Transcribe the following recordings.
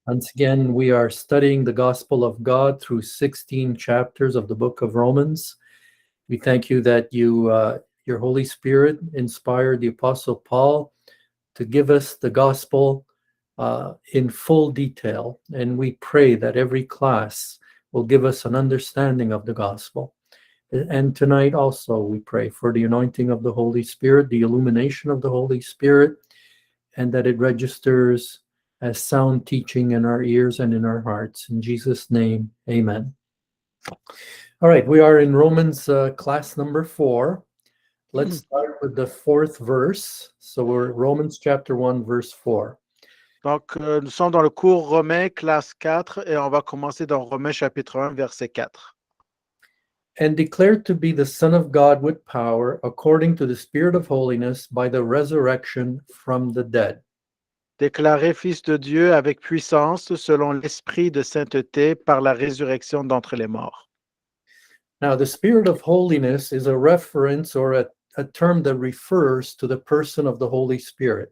Once again, we are studying the Gospel of God through 16 chapters of the book of Romans. We thank you that your Holy Spirit inspired the Apostle Paul to give us the Gospel in full detail, and we pray that every class will give us an understanding of the Gospel. And tonight also we pray for the anointing of the Holy Spirit, the illumination of the Holy Spirit, and that it registers as sound teaching in our ears and in our hearts. In Jesus' name, amen. All right, we are in Romans class number 4. Let's start with the 4th verse. So we're Romans chapter 1, verse 4. Donc, nous sommes dans le cours Romains, classe 4, et on va commencer dans Romains chapitre 1, verset 4. And declared to be the Son of God with power, according to the Spirit of holiness, by the resurrection from the dead. Déclaré fils de Dieu avec puissance selon l'esprit de sainteté par la résurrection d'entre les morts. Now, the Spirit of holiness is a reference or a term that refers to the person of the Holy Spirit.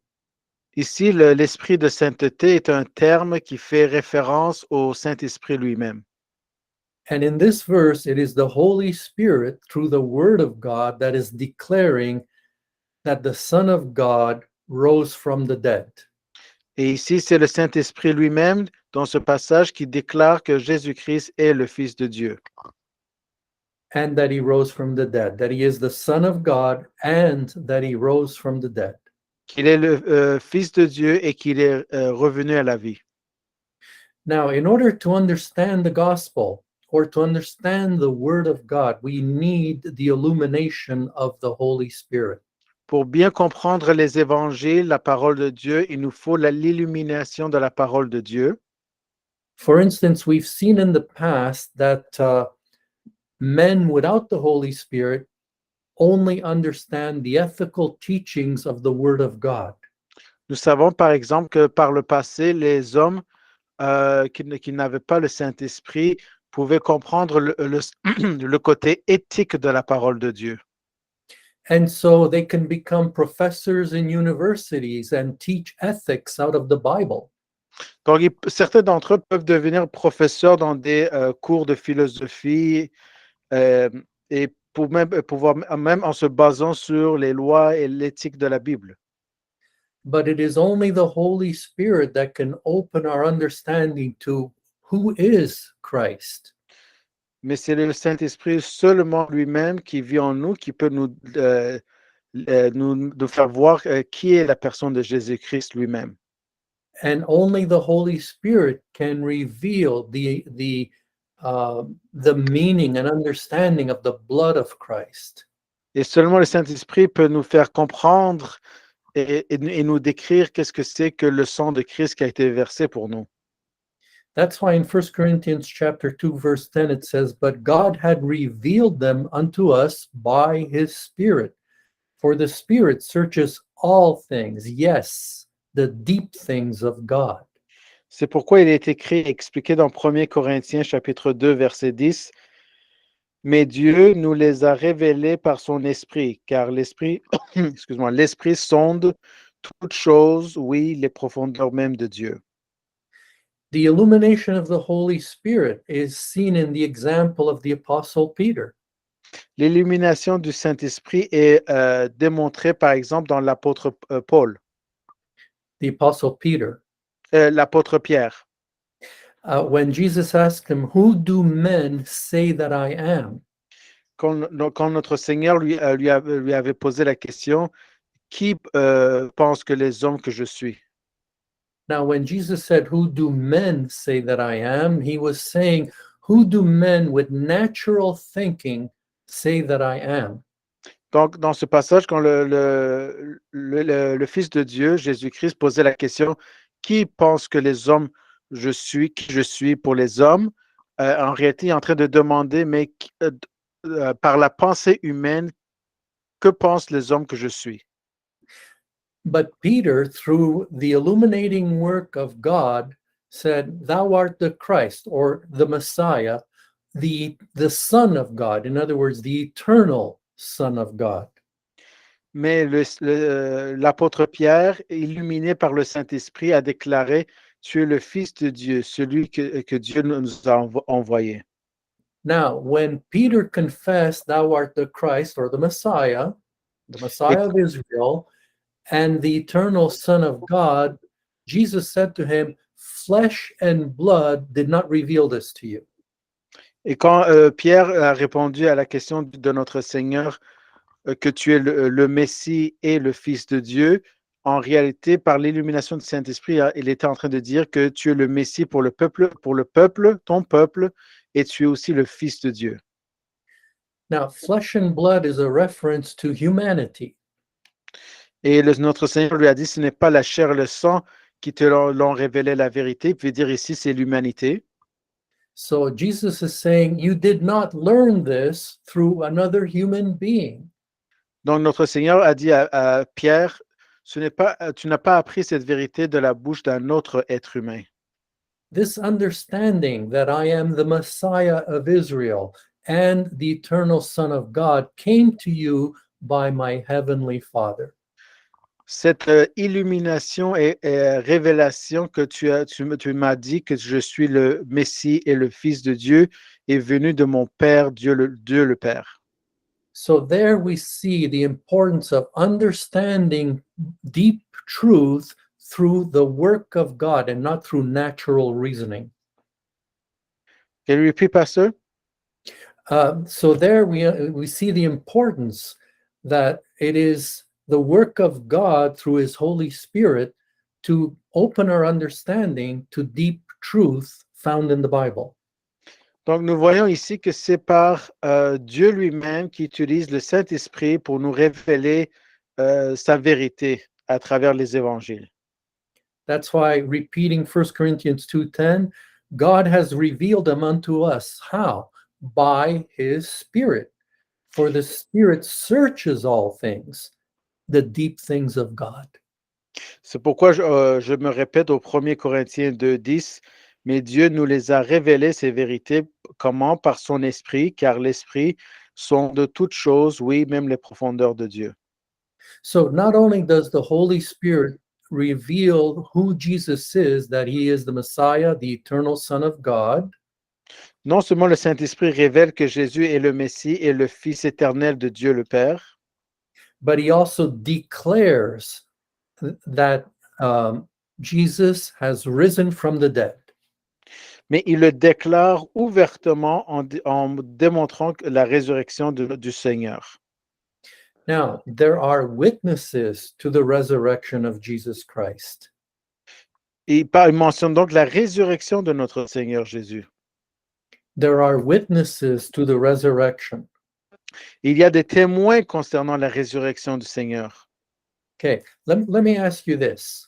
Ici, l'esprit de sainteté est un terme qui fait référence au Saint-Esprit lui-même. And in this verse, it is the Holy Spirit, through the Word of God, that is declaring that the Son of God rose from the dead. Et ici, c'est le Saint-Esprit lui-même, dans ce passage, qui déclare que Jésus-Christ est le Fils de Dieu. And that he rose from the dead, that he is the Son of God, and that he rose from the dead. Qu'il est le Fils de Dieu et qu'il est revenu à la vie. Now, in order to understand the gospel or to understand the Word of God, we need the illumination of the Holy Spirit. Pour bien comprendre les évangiles, la parole de Dieu, il nous faut l'illumination de la parole de Dieu. For instance, we've seen in the past that men without the Holy Spirit only understand the ethical teachings of the Word of God. Nous savons par exemple que par le passé, les hommes qui n'avaient pas le Saint-Esprit pouvaient comprendre le côté éthique de la parole de Dieu. And so they can become professors in universities and teach ethics out of the Bible. Donc, certains d'entre eux peuvent devenir professeurs dans des cours de philosophie et pouvoir même en se basant sur les lois et l'éthique de la Bible. But it is only the Holy Spirit that can open our understanding to who is Christ. Mais c'est le Saint-Esprit seulement lui-même qui vit en nous, qui peut nous faire voir qui est la personne de Jésus-Christ lui-même. And only the Holy Spirit can reveal the meaning and understanding of the blood of Christ. Et seulement le Saint-Esprit peut nous faire comprendre et nous décrire qu'est-ce que c'est que le sang de Christ qui a été versé pour nous. That's why in 1 Corinthians chapter 2, verse 10, it says, "But God had revealed them unto us by his Spirit. For the Spirit searches all things, yes, the deep things of God." C'est pourquoi il est écrit et expliqué dans 1 Corinthiens chapitre 2, verset 10, « Mais Dieu nous les a révélés par son Esprit, car l'Esprit, excuse-moi, l'Esprit sonde toutes choses, oui, les profondeurs même de Dieu. » The illumination of the Holy Spirit is seen in the example of the Apostle Peter. L'illumination du Saint-Esprit est démontrée, par exemple, dans l'apôtre Paul, The Apostle Peter. l'apôtre Pierre. When Jesus asked him, "Who do men say that I am?" Quand notre Seigneur lui avait posé la question, « Qui pense que les hommes que je suis ?» Now, when Jesus said, "Who do men say that I am?" he was saying, "Who do men with natural thinking say that I am?" Donc, dans ce passage, quand le Fils de Dieu, Jésus-Christ, posait la question, « Qui pense que les hommes, qui je suis pour les hommes ?» En réalité, il est en train de demander, mais par la pensée humaine, que pensent les hommes que je suis? But Peter, through the illuminating work of God, said, "Thou art the Christ," or the Messiah, the Son of God. In other words, the eternal Son of God. Mais l'apôtre Pierre, illuminé par le Saint-Esprit, a déclaré, « tu es le Fils de Dieu, celui que Dieu nous a envoyé. Now, when Peter confessed, "Thou art the Christ," or the Messiah of Israel, and the eternal Son of God, Jesus said to him, "Flesh and blood did not reveal this to you." Et quand Pierre a répondu à la question de notre Seigneur, que tu es le Messie et le Fils de Dieu, en réalité, par l'illumination du Saint-Esprit, il était en train de dire que tu es le Messie pour le peuple, ton peuple, et tu es aussi le Fils de Dieu. Now, flesh and blood is a reference to humanity. Et notre Seigneur lui a dit, ce n'est pas la chair et le sang qui te l'ont révélé la vérité. Il veut dire ici, c'est l'humanité. So Jesus is saying, you did not learn this through another human being. Donc notre Seigneur a dit à Pierre, tu n'as pas appris cette vérité de la bouche d'un autre être humain. This understanding that I am the Messiah of Israel and the eternal Son of God came to you by my heavenly Father. Cette illumination et révélation que tu m'as dit que je suis le Messie et le Fils de Dieu est venue de mon Père, Dieu le Père. So there we see the importance of understanding deep truth through the work of God and not through natural reasoning. Can you repeat, Pastor? So there we see the importance that it is the work of God through his Holy Spirit to open our understanding to deep truth found in the Bible. Donc, nous voyons ici que c'est par Dieu lui-même qui utilise le Saint-Esprit pour nous révéler sa vérité à travers les évangiles. That's why repeating 1 Corinthians 2:10, God has revealed them unto us. How? By his Spirit. For the Spirit searches all things, the deep things of God. C'est pourquoi je me répète au 1 Corinthiens 2:10, mais Dieu nous les a révélées, ces vérités, comment? Par son Esprit, car l'Esprit sont de toutes choses, oui, même les profondeurs de Dieu. So not only does the Holy Spirit reveal who Jesus is, that he is the Messiah, the eternal Son of God, Non seulement le Saint-Esprit révèle que Jésus est le Messie et le Fils éternel de Dieu le Père, but he also declares that Jesus has risen from the dead. mais il le déclare ouvertement en démontrant la résurrection du Seigneur. Now, there are witnesses to the resurrection of Jesus Christ. Il mentionne donc la résurrection de notre Seigneur Jésus. There are witnesses to the resurrection. Il y a des témoins concernant la résurrection du Seigneur. Okay, let me ask you this.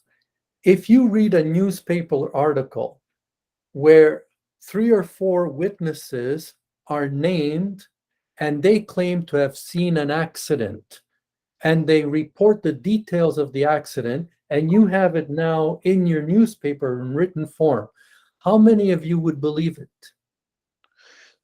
If you read a newspaper article where 3 or 4 witnesses are named and they claim to have seen an accident and they report the details of the accident and you have it now in your newspaper in written form, how many of you would believe it?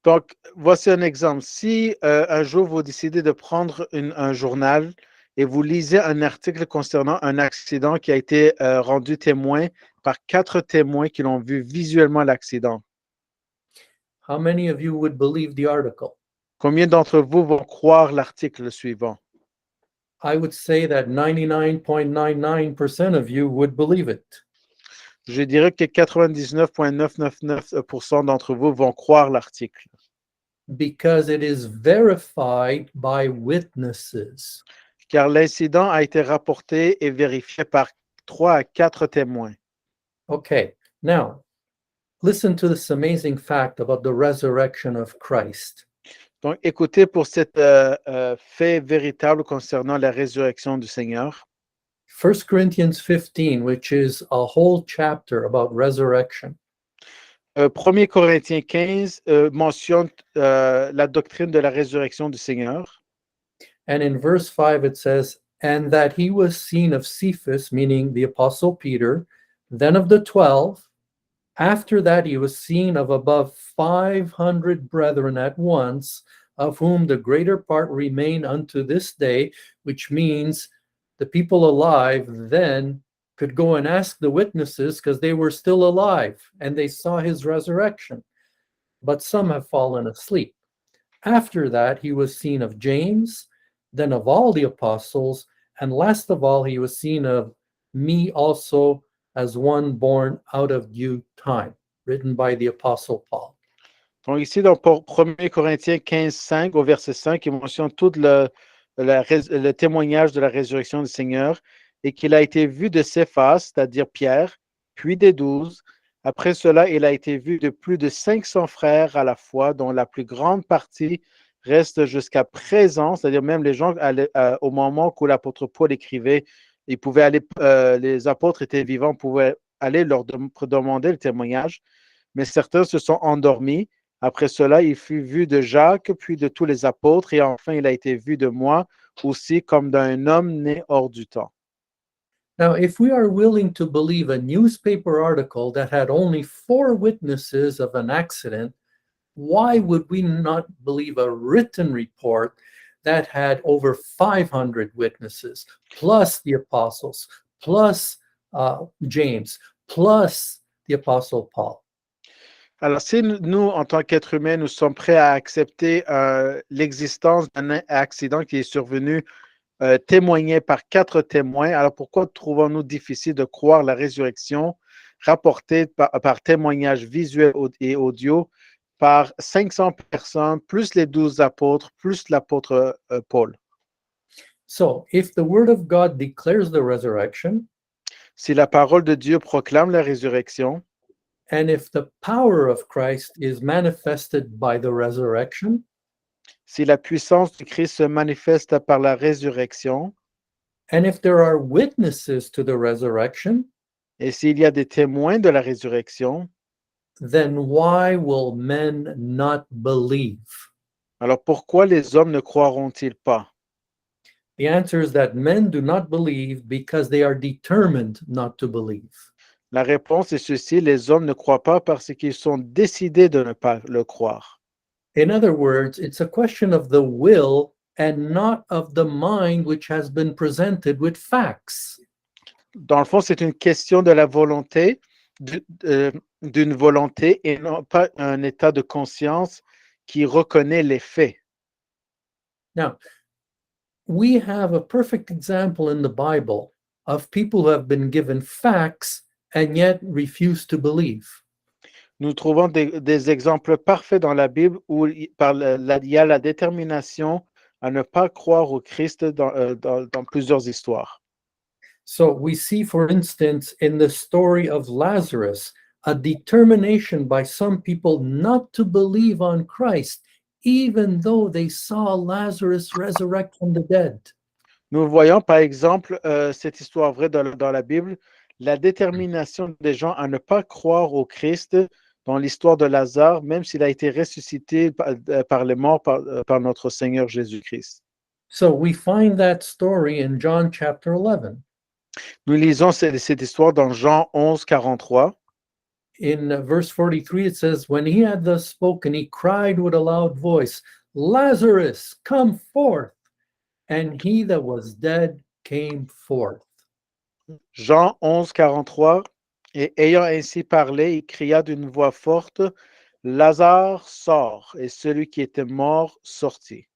Donc, voici un exemple. Si un jour vous décidez de prendre un journal et vous lisez un article concernant un accident qui a été rendu témoin par 4 témoins qui l'ont vu visuellement l'accident, How many of you would believe the article? combien d'entre vous vont croire l'article suivant? I would say that 99.99% of you would believe it. Je dirais que 99,999% d'entre vous vont croire l'article. Because it is verified by witnesses. Car l'incident a été rapporté et vérifié par 3 à 4 témoins. Okay, now listen to this amazing fact about the resurrection of Christ. Donc, écoutez pour cet fait véritable concernant la résurrection du Seigneur. 1 Corinthians 15, which is a whole chapter about resurrection. 1 Corinthiens 15 mentionne la doctrine de la résurrection du Seigneur. And in verse 5, it says, and that he was seen of Cephas, meaning the apostle Peter, then of the 12. After that, he was seen of above 500 brethren at once, of whom the greater part remain unto this day, which means the people alive then could go and ask the witnesses because they were still alive and they saw his resurrection. But some have fallen asleep. After that, he was seen of James, then of all the apostles, and last of all, he was seen of me also as one born out of due time, written by the apostle Paul. Donc ici, dans 1 Corinthiens 15, 5, au verset 5, il mentionne tout le témoignage de la résurrection du Seigneur et qu'il a été vu de Céphas, c'est-à-dire Pierre, puis des 12. Après cela, il a été vu de plus de 500 frères à la fois, dont la plus grande partie reste jusqu'à présent, c'est-à-dire même les gens, au moment où l'apôtre Paul écrivait, ils pouvaient aller, les apôtres étaient vivants, pouvaient aller leur demander le témoignage, mais certains se sont endormis. Après cela, il fut vu de Jacques, puis de tous les apôtres, et enfin, il a été vu de moi aussi comme d'un homme né hors du temps. Now, if we are willing to believe a newspaper article that had only 4 witnesses of an accident, why would we not believe a written report that had over 500 witnesses, plus the apostles, plus James, plus the apostle Paul? Alors, si nous, en tant qu'êtres humains, nous sommes prêts à accepter l'existence d'un accident qui est survenu témoigné par 4 témoins, alors pourquoi trouvons-nous difficile de croire la résurrection rapportée par témoignage visuel et audio par 500 personnes, plus les 12 apôtres, plus l'apôtre Paul? So, if the word of God declares the resurrection, Si la parole de Dieu proclame la résurrection, and if the power of Christ is manifested by the resurrection, si la puissance de Christ se manifeste par la résurrection, and if there are witnesses to the resurrection, et s'il y a des témoins de la résurrection, then why will men not believe? alors pourquoi les hommes ne croiront-ils pas? The answer is that men do not believe because they are determined not to believe. La réponse est ceci, les hommes ne croient pas parce qu'ils sont décidés de ne pas le croire. In other words, it's a question of the will and not of the mind which has been presented with facts. Dans le fond, c'est une question de la volonté, d'une volonté et non pas un état de conscience qui reconnaît les faits. Now, we have a perfect example in the Bible of people who have been given facts and yet refuse to believe. Nous trouvons des exemples parfaits dans la Bible où il y a la détermination à ne pas croire au Christ dans plusieurs histoires. So we see, for instance, in the story of Lazarus, a determination by some people not to believe on Christ, even though they saw Lazarus resurrect from the dead. Nous voyons par exemple cette histoire vraie dans la Bible, la détermination des gens à ne pas croire au Christ dans l'histoire de Lazare, même s'il a été ressuscité par les morts par notre Seigneur Jésus-Christ. So we find that story in John chapter 11. Nous lisons cette histoire dans Jean 11, 43. In verse 43, it says, when he had thus spoken, he cried with a loud voice, Lazarus, come forth. And he that was dead came forth. Jean 11, 43. Et ayant ainsi parlé, il cria d'une voix forte, Lazare sort, et celui qui était mort sortit.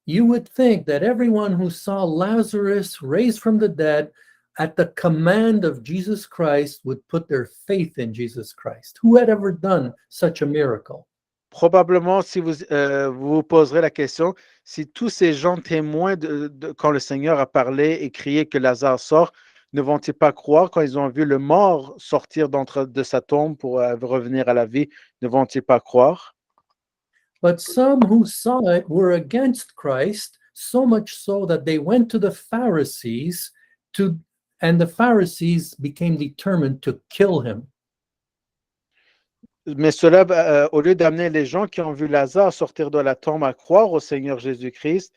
You would think that everyone who saw Lazarus raised from the dead at the command of Jesus Christ would put their faith in Jesus Christ. Who had ever done such a miracle? Probablement, si vous vous poserez la question, si tous ces gens témoins quand le Seigneur a parlé et crié que Lazare sort, ne vont-ils pas croire quand ils ont vu le mort sortir de sa tombe pour revenir à la vie, ne vont-ils pas croire? But some who saw it were against Christ, so much so that they went to the Pharisees and the Pharisees became determined to kill him. Mais cela, au lieu d'amener les gens qui ont vu Lazare sortir de la tombe à croire au Seigneur Jésus-Christ,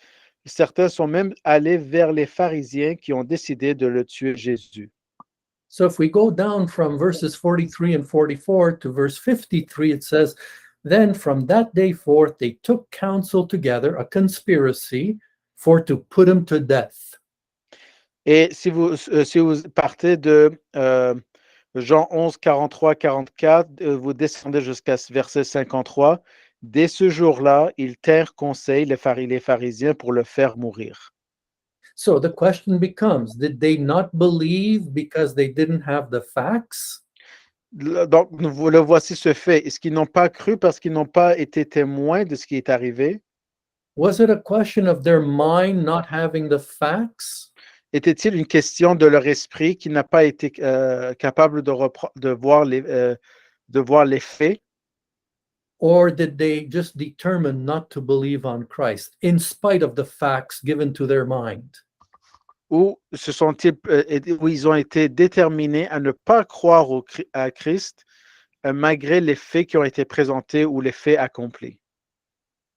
certains sont même allés vers les pharisiens qui ont décidé de le tuer Jésus. So if we go down from verses 43 and 44 to verse 53, it says, then from that day forth they took counsel together, a conspiracy, for to put him to death. Et si vous partez de Jean 11, 43, 44, vous descendez jusqu'à ce verset 53. Dès ce jour-là, ils tinrent conseil, les pharisiens, pour le faire mourir. So the question becomes, did they not believe because they didn't have the facts? Donc, le voici ce fait. Est-ce qu'ils n'ont pas cru parce qu'ils n'ont pas été témoins de ce qui est arrivé? Was it a question of their mind not having the facts? Était-il une question de leur esprit qui n'a pas été capable de voir les faits? Or did they just determine not to believe on Christ in spite of the facts given to their mind? Ou où ils ont été déterminés à ne pas croire à Christ malgré les faits qui ont été présentés ou les faits accomplis?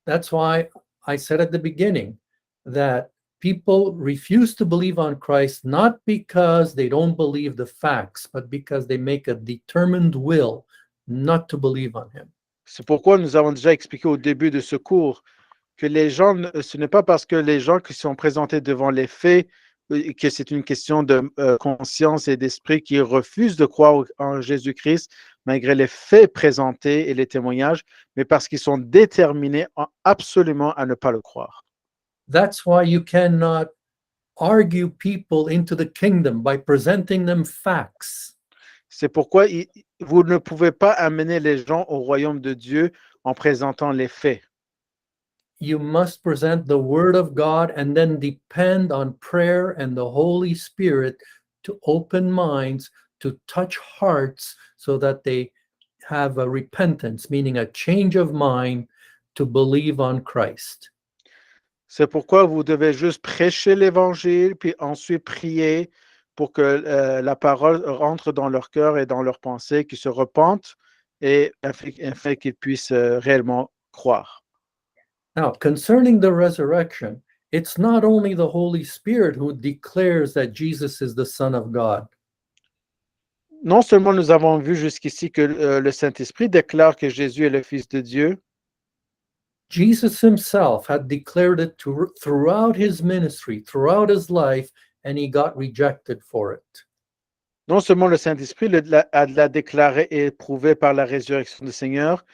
That's why I said at the beginning that people refuse to believe on Christ not because they don't believe the facts, but because they make a determined will not to believe on him. C'est pourquoi nous avons déjà expliqué au début de ce cours que ce n'est pas parce que les gens qui sont présentés devant les faits que c'est une question de conscience et d'esprit qui refusent de croire en Jésus-Christ malgré les faits présentés et les témoignages, mais parce qu'ils sont déterminés absolument à ne pas le croire. That's why you cannot argue people into the kingdom by presenting them facts. C'est pourquoi vous ne pouvez pas amener les gens au royaume de Dieu en présentant les faits. You must present the word of God and then depend on prayer and the Holy Spirit to open minds, to touch hearts so that they have a repentance, meaning a change of mind to believe on Christ. C'est pourquoi vous devez juste prêcher l'Évangile, puis ensuite prier pour que la parole rentre dans leur cœur et dans leurs pensées, qu'ils se repentent et afin qu'ils puissent réellement croire. Now, concerning the resurrection, it's not only the Holy Spirit who declares that Jesus is the Son of God. Non seulement nous avons vu jusqu'ici que le Saint-Esprit déclare que Jésus est le Fils de Dieu, Jesus himself had declared it throughout his ministry, throughout his life, and he got rejected for it. non seulement le Saint-Esprit l'a déclaré et prouvé par la résurrection du Seigneur,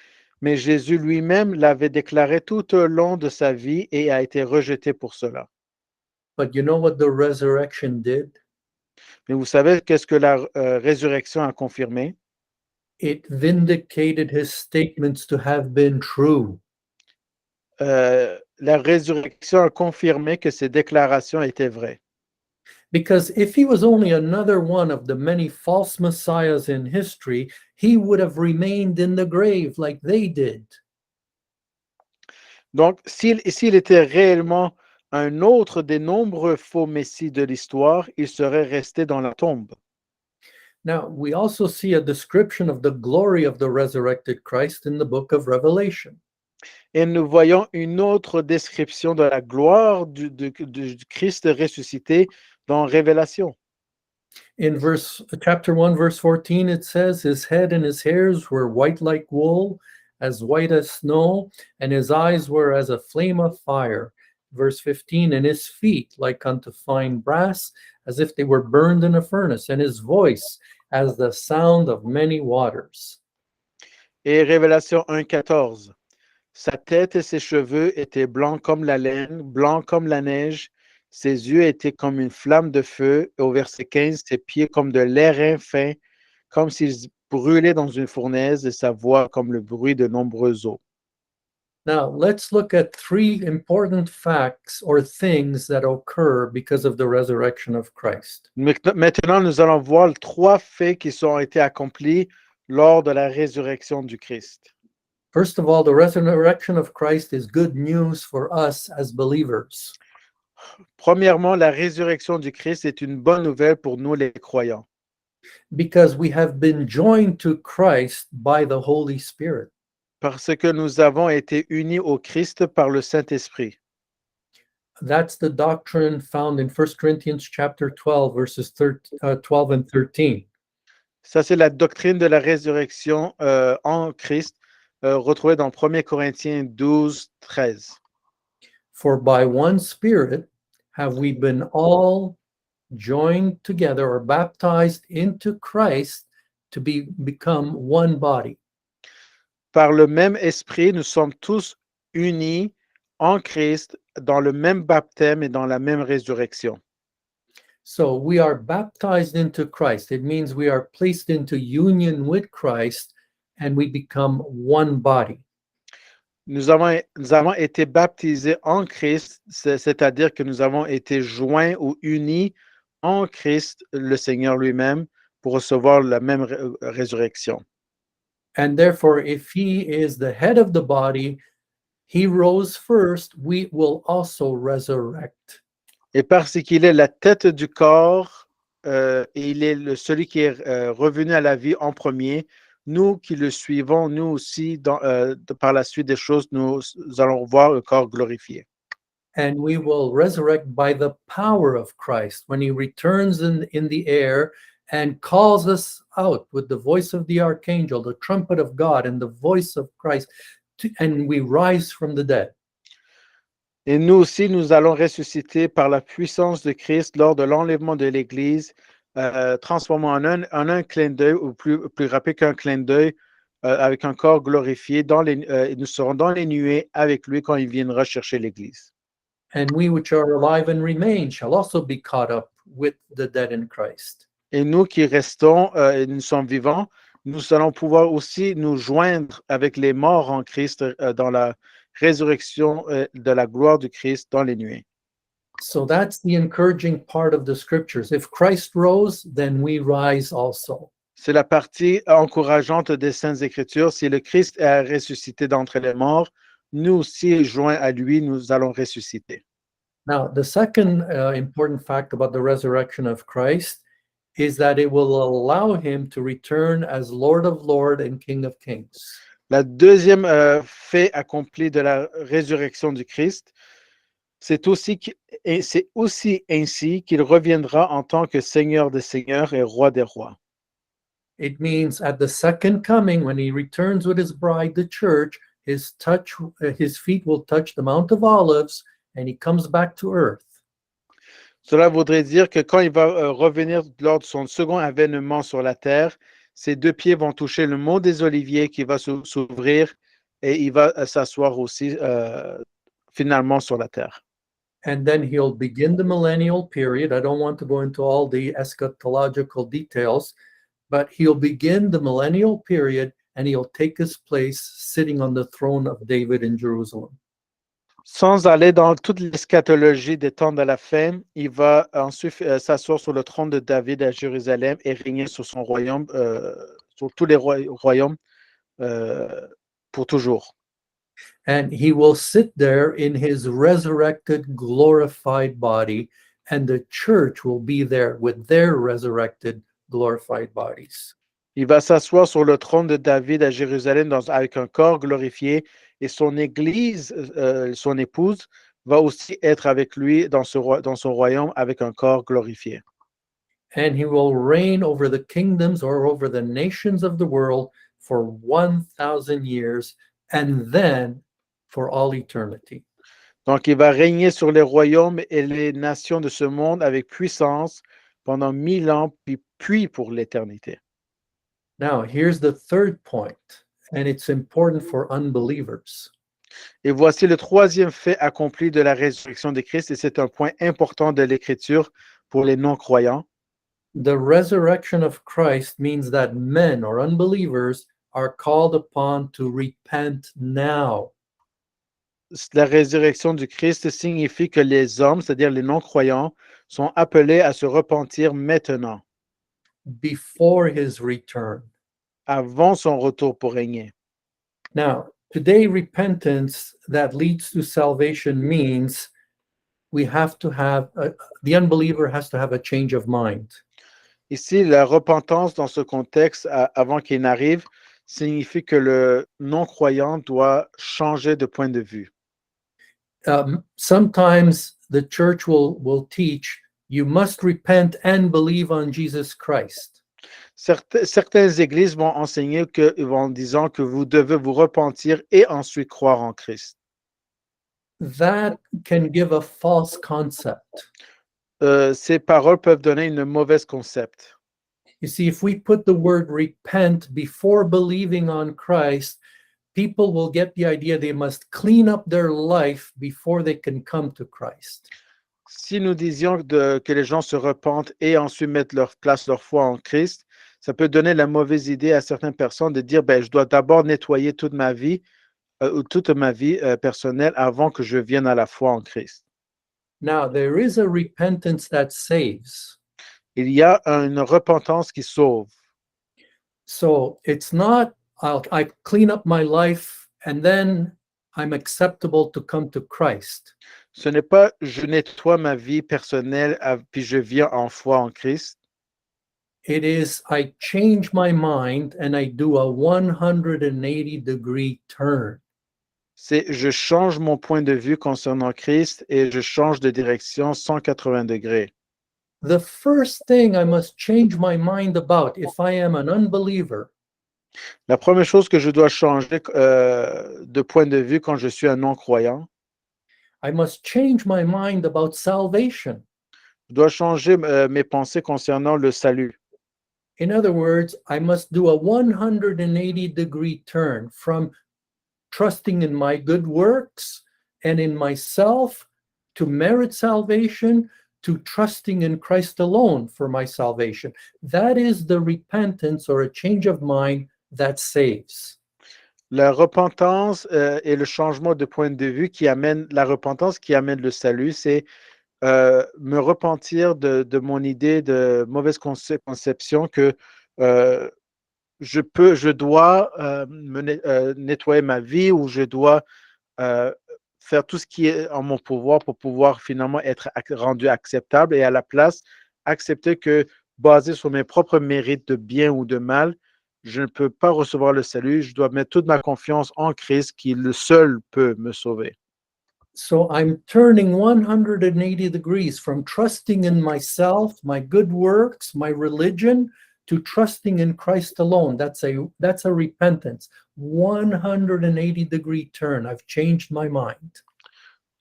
mais Jésus lui-même l'avait déclaré tout au long de sa vie et a été rejeté pour cela. But you know what the resurrection did? Mais vous savez qu'est-ce que la résurrection a confirmé? It vindicated his statements to have been true. La résurrection a confirmé que ces déclarations étaient vraies. Because if he was only another one of the many false messiahs in history, he would have remained in the grave like they did. Donc, s'il était réellement un autre des nombreux faux messies de l'histoire, il serait resté dans la tombe. Now, we also see a description of the glory of the resurrected Christ in the book of Revelation. Et nous voyons une autre description de la gloire du Christ ressuscité dans Révélation. In chapter 1, verse 14, it says, his head and his hairs were white like wool, as white as snow, and his eyes were as a flame of fire. Verse 15, and his feet like unto fine brass, as if they were burned in a furnace, and his voice as the sound of many waters. Et Révélation 1,14. Sa tête et ses cheveux étaient blancs comme la laine, blancs comme la neige. Ses yeux étaient comme une flamme de feu. Et au verset 15, ses pieds comme de l'airain fin, comme s'ils brûlaient dans une fournaise, et sa voix comme le bruit de nombreuses eaux. Now, let's look at three important facts or things that occur because of the resurrection of Christ. Maintenant, nous allons voir trois faits qui ont été accomplis lors de la résurrection du Christ. First of all, the resurrection of Christ is good news for us as believers. Premièrement, la résurrection du Christ est une bonne nouvelle pour nous les croyants. Because we have been joined to Christ by the Holy Spirit. Parce que nous avons été unis au Christ par le Saint-Esprit. That's the doctrine found in 1 Corinthians chapter 12, verses 12 and 13. Ça, c'est la doctrine de la résurrection en Christ, retrouvée dans 1 Corinthiens 12, 13. For by one Spirit have we been all joined together or baptized into Christ to become one body. Par le même esprit, nous sommes tous unis en Christ dans le même baptême et dans la même résurrection. So we are baptized into Christ. It means we are placed into union with Christ and we become one body. Nous avons été baptisés en Christ, c'est-à-dire que nous avons été joints ou unis en Christ, le Seigneur lui-même, pour recevoir la même résurrection. And therefore, if he is the head of the body, he rose first, we will also resurrect. Et parce qu'il est la tête du corps, et il est celui qui est revenu à la vie en premier, nous qui le suivons, nous aussi, par la suite des choses, nous allons voir le corps glorifié. And we will resurrect by the power of Christ when he returns in the air and calls us out with the voice of the archangel, the trumpet of God, and the voice of Christ, and we rise from the dead. Et nous aussi, nous allons ressusciter par la puissance de Christ lors de l'enlèvement de l'Église, transformant en un clin d'œil, ou plus rapide qu'un clin d'œil, avec un corps glorifié. Et nous serons dans les nuées avec lui quand il viendra chercher l'Église. And we which are alive and remain shall also be caught up with the dead in Christ. Et nous qui restons et nous sommes vivants, nous allons pouvoir aussi nous joindre avec les morts en Christ dans la résurrection de la gloire du Christ dans les nuées. So that's the encouraging part of the scriptures. If Christ rose, then we rise also. C'est la partie encourageante des Saintes Écritures. Si le Christ est ressuscité d'entre les morts, nous aussi, joints à lui, nous allons ressusciter. Now, the second important fact about the resurrection of Christ is that it will allow him to return as Lord of Lords and King of Kings. La deuxième fait accompli de la résurrection du Christ, c'est aussi ainsi qu'il reviendra en tant que Seigneur des Seigneurs et Roi des Rois. It means at the second coming, when he returns with his bride, the church, his feet will touch the Mount of Olives, and he comes back to earth. Cela voudrait dire que quand il va revenir lors de son second avènement sur la terre, ses deux pieds vont toucher le mont des Oliviers qui va s'ouvrir et il va s'asseoir aussi finalement sur la terre. And then he'll begin the millennial period. I don't want to go into all the eschatological details, but he'll begin the millennial period and he'll take his place sitting on the throne of David in Jerusalem. Sans aller dans toute l'eschatologie des temps de la fin, il va ensuite s'asseoir sur le trône de David à Jérusalem et régner sur son royaume, sur tous les royaumes pour toujours. And he will sit there in his resurrected, glorified body, and the church will be there with their resurrected, glorified bodies. Il va s'asseoir sur le trône de David à Jérusalem avec un corps glorifié et son église, son épouse, va aussi être avec lui dans son royaume avec un corps glorifié. And he will reign over the kingdoms or over the nations of the world for 1,000 years and then for all eternity. Donc, il va régner sur les royaumes et les nations de ce monde avec puissance pendant 1000 ans, puis pour l'éternité. Now, here's the third point, and it's important for unbelievers. Et voici le troisième fait accompli de la résurrection de Christ, et c'est un point important de l'Écriture pour les non-croyants. The resurrection of Christ means that men or unbelievers are called upon to repent now. La résurrection du Christ signifie que les hommes, c'est-à-dire les non-croyants, sont appelés à se repentir maintenant, Before his return. avant son retour pour régner. Now, today, repentance that leads to salvation means we have to have, the unbeliever has to have a change of mind. Ici, la repentance dans ce contexte, avant qu'il n'arrive, signifie que le non-croyant doit changer de point de vue. Sometimes the church will teach you must repent and believe on Jesus Christ. Certaines églises vont enseigner en disant que vous devez vous repentir et ensuite croire en Christ. That can give a false concept. ces paroles peuvent donner une mauvaise concept. You see, if we put the word repent before believing on Christ, people will get the idea they must clean up their life before they can come to Christ. Si nous disions que les gens se repentent et ensuite mettent leur foi en Christ, ça peut donner la mauvaise idée à certaines personnes de dire, ben, je dois d'abord nettoyer toute ma vie personnelle avant que je vienne à la foi en Christ. Now, there is a repentance that saves. Il y a une repentance qui sauve. So it's not, I clean up my life and then I'm acceptable to come to Christ. Ce n'est pas je nettoie ma vie personnelle puis je viens en foi en Christ. It is, I change my mind and I do a 180-degree turn. C'est je change mon point de vue concernant Christ et je change de direction 180 degrés. The first thing I must change my mind about if I am an unbeliever La première chose que je dois changer de point de vue quand je suis un non-croyant, I must change my mind about salvation. je dois changer mes pensées concernant le salut. In other words, I must do a 180-degree turn from trusting in my good works and in myself to merit salvation to trusting in Christ alone for my salvation. That is the repentance or a change of mind that saves. La repentance et le changement de point de vue la repentance qui amène le salut, c'est me repentir de mon idée de mauvaise conception que je dois nettoyer ma vie ou je dois faire tout ce qui est en mon pouvoir pour pouvoir finalement être rendu acceptable et à la place accepter que basé sur mes propres mérites de bien ou de mal, je ne peux pas recevoir le salut. Je dois mettre toute ma confiance en Christ qui le seul peut me sauver. So I'm turning 180 degrees from trusting in myself, my good works, my religion, to trusting in Christ alone. That's a repentance. 180-degree turn. I've changed my mind.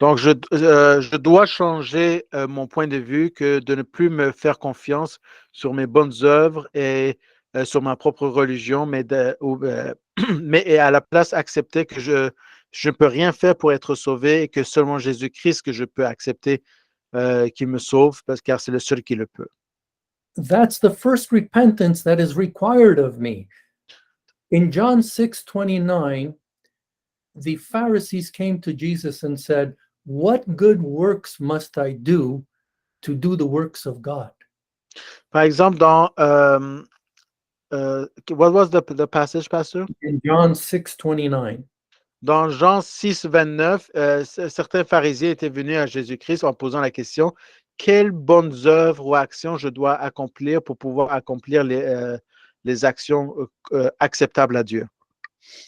Donc, je dois changer mon point de vue que de ne plus me faire confiance sur mes bonnes œuvres et sur ma propre religion, mais et à la place accepter que je ne peux rien faire pour être sauvé et que seulement Jésus-Christ que je peux accepter qui me sauve, car c'est le seul qui le peut. That's the first repentance that is required of me. In John 6:29, the Pharisees came to Jesus and said, "What good works must I do to do the works of God?" Par exemple, dans what was the passage, Pastor? In John 6:29. Dans Jean 6, 29, certains pharisiens étaient venus à Jésus-Christ en posant la question, quelles bonnes œuvres ou actions je dois accomplir pour pouvoir accomplir les actions acceptables à Dieu?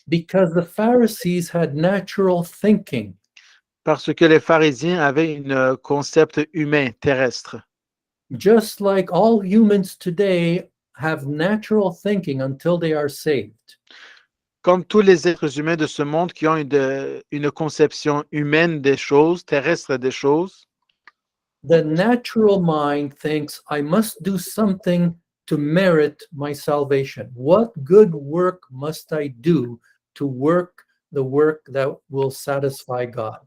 Because the Pharisees had natural thinking. Parce que les pharisiens avaient un concept humain, terrestre. Just like all humans today have natural thinking until they are saved. Comme tous les êtres humains de ce monde qui ont une conception humaine des choses, terrestre des choses, The natural mind thinks, I must do something to merit my salvation. What good work must I do to work the work that will satisfy God?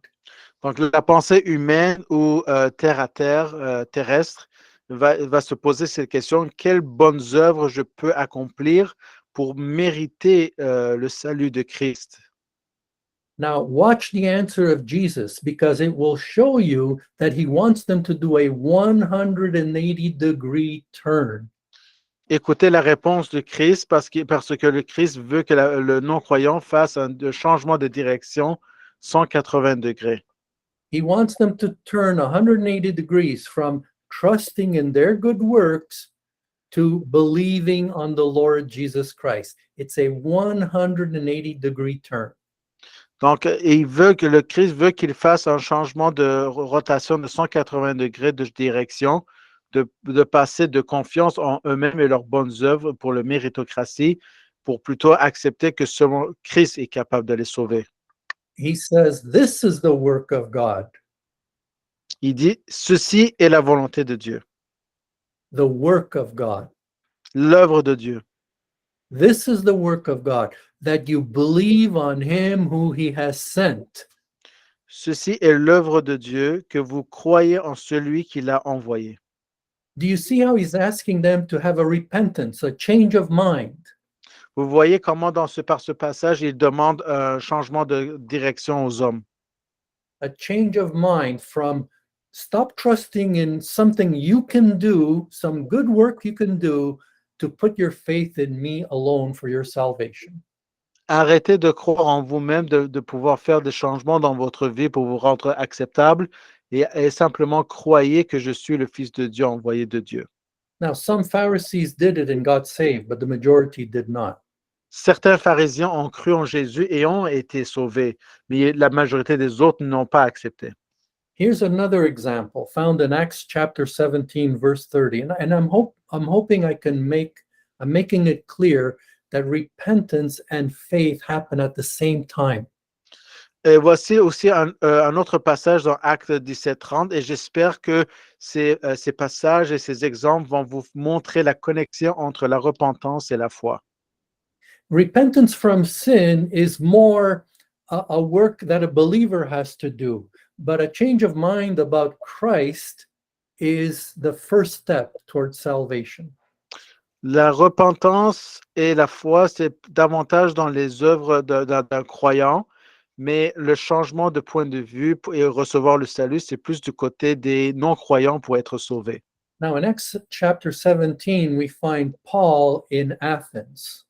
donc la pensée humaine ou terre à terre, terrestre, va se poser cette question, quelles bonnes œuvres je peux accomplir pour mériter le salut de Christ? Now, watch the answer of Jesus because it will show you that he wants them to do a 180-degree turn. Écoutez la réponse de Christ parce que le Christ veut que le non-croyant fasse un changement de direction 180 degrés. He wants them to turn 180 degrees from trusting in their good works to believing on the Lord Jesus Christ. It's a 180-degree turn. Donc, le Christ veut qu'il fasse un changement de rotation de 180 degrés de direction, de passer de confiance en eux-mêmes et leurs bonnes œuvres pour la méritocratie, pour plutôt accepter que seulement Christ est capable de les sauver. He says, this is the work of God. Il dit, ceci est la volonté de Dieu, the work of God. l'œuvre de Dieu. This is the work of God, that you believe on him who he has sent. Ceci est l'œuvre de Dieu, que vous croyez en celui qui l'a envoyé. Do you see how he's asking them to have a repentance, a change of mind? Vous voyez comment par ce passage, il demande un changement de direction aux hommes. A change of mind from stop trusting in something you can do, some good work you can do, to put your faith in me alone for your salvation. Arrêtez de croire en vous-même, de pouvoir faire des changements dans votre vie pour vous rendre acceptable et simplement croyez que je suis le Fils de Dieu, envoyé de Dieu. Now, some Pharisees did it and got saved, but the majority did not. Certains pharisiens ont cru en Jésus et ont été sauvés, mais la majorité des autres n'ont pas accepté. Here's another example found in Acts chapter 17, verse 30. And I'm hoping I'm making it clear that repentance and faith happen at the same time. Et voici aussi un autre passage dans Actes 17-30 et j'espère que ces passages et ces exemples vont vous montrer la connexion entre la repentance et la foi. Repentance from sin is more a work that a believer has to do, but a change of mind about Christ is the first step towards salvation. La repentance et la foi, c'est davantage dans les œuvres d'un croyant, mais le changement de point de vue et recevoir le salut, c'est plus du côté des non-croyants pour être sauvés. Now, in Acts chapter 17, we find Paul in Athens.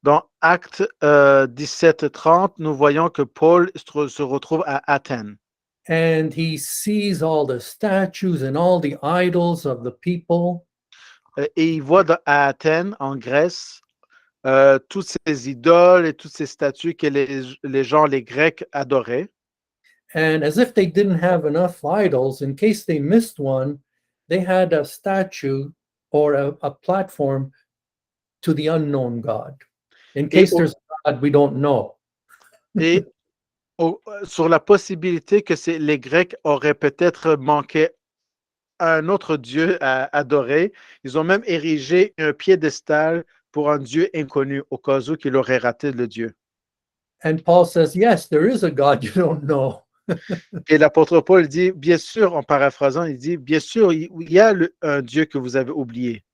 Dans Actes 17-30, nous voyons que Paul se retrouve à Athènes. And he sees all the statues and all the idols of the people. Et il voit à Athènes, en Grèce, toutes ces idoles et toutes ces statues que les gens, les Grecs, adoraient. And as if they didn't have enough idols, in case they missed one, they had a statue or a platform to the unknown God. In case there's a God we don't know. Et sur la possibilité que les Grecs auraient peut-être manqué un autre Dieu à adorer, ils ont même érigé un piédestal pour un Dieu inconnu, au cas où qu'il aurait raté le Dieu. And Paul says, yes, there is a God you don't know. Et l'apôtre Paul dit, bien sûr, en paraphrasant, il dit, bien sûr, il y a un Dieu que vous avez oublié.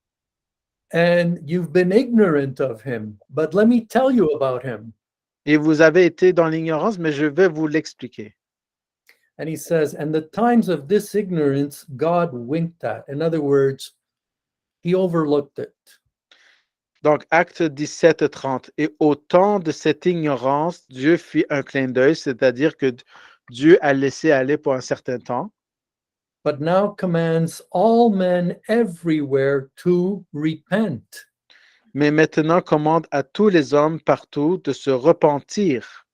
And you've been ignorant of him, but let me tell you about him. Et vous avez été dans l'ignorance, mais je vais vous l'expliquer. And he says, and the times of this ignorance God winked at. In other words, he overlooked it. Donc, Acte 17-30. Et au temps de cette ignorance, Dieu fit un clin d'œil, c'est-à-dire que Dieu a laissé aller pour un certain temps. But now commands all men everywhere to repent. Mais maintenant commande à tous les hommes partout de se repentir.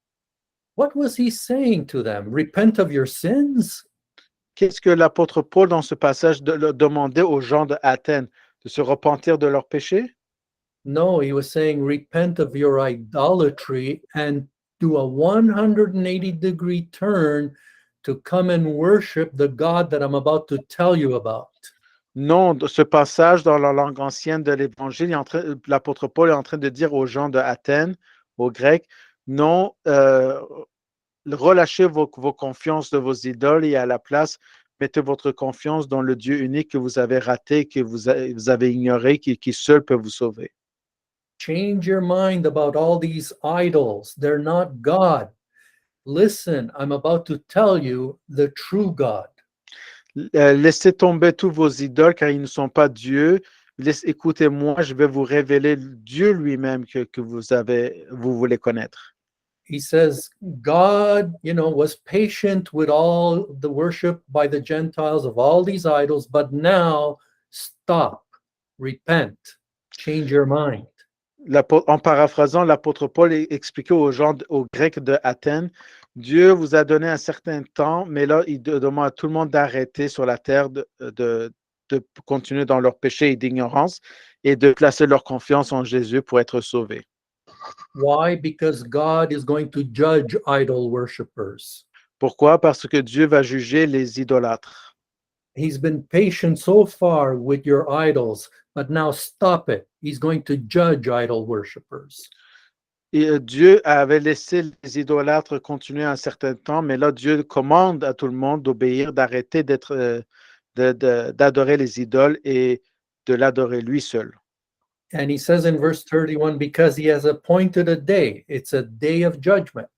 What was he saying to them? Repent of your sins? Qu'est-ce que l'apôtre Paul, dans ce passage, demandait aux gens d'Athènes? De se repentir de leurs péchés? No, he was saying, repent of your idolatry and do a 180-degree turn to come and worship the God that I'm about to tell you about. Non, ce passage dans la langue ancienne de l'Évangile, l'apôtre Paul est en train de dire aux gens d'Athènes, aux Grecs, non, relâchez vos confiances de vos idoles et à la place, mettez votre confiance dans le Dieu unique que vous avez raté, que vous avez ignoré, qui seul peut vous sauver. Change your mind about all these idols. They're not God. Listen, I'm about to tell you the true God. Laissez tomber tous vos idoles car ils ne sont pas Dieu. Écoutez-moi, je vais vous révéler Dieu lui-même que vous voulez connaître. He says God, was patient with all the worship by the Gentiles of all these idols, but now stop, repent, change your mind. En paraphrasant, l'apôtre Paul expliquait aux Grecs d'Athènes, Dieu vous a donné un certain temps, mais là, il demande à tout le monde d'arrêter sur la terre, de continuer dans leur péché et d'ignorance et de placer leur confiance en Jésus pour être sauvés. Why? Because God is going to judge idol worshippers. Pourquoi? Parce que Dieu va juger les idolâtres. He's been patient so far with your idols, but now stop it. He's going to judge idol worshippers. Et Dieu avait laissé les idolâtres continuer un certain temps, mais là, Dieu commande à tout le monde d'obéir, d'arrêter d'adorer les idoles et de l'adorer lui seul. And he says in verse 31, because he has appointed a day, it's a day of judgment,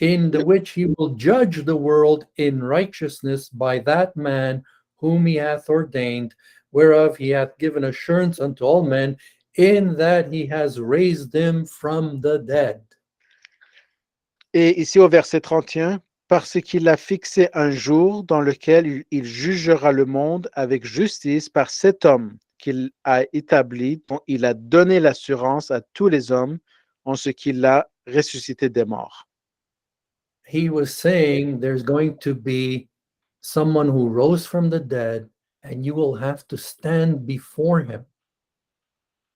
in the which he will judge the world in righteousness by that man whom he hath ordained, whereof he hath given assurance unto all men, in that he has raised him from the dead. Et ici au verset 31, parce qu'il a fixé un jour dans lequel il jugera le monde avec justice par cet homme qu'il a établi, dont il a donné l'assurance à tous les hommes en ce qu'il a ressuscité des morts. He was saying there's going to be someone who rose from the dead, and you will have to stand before him,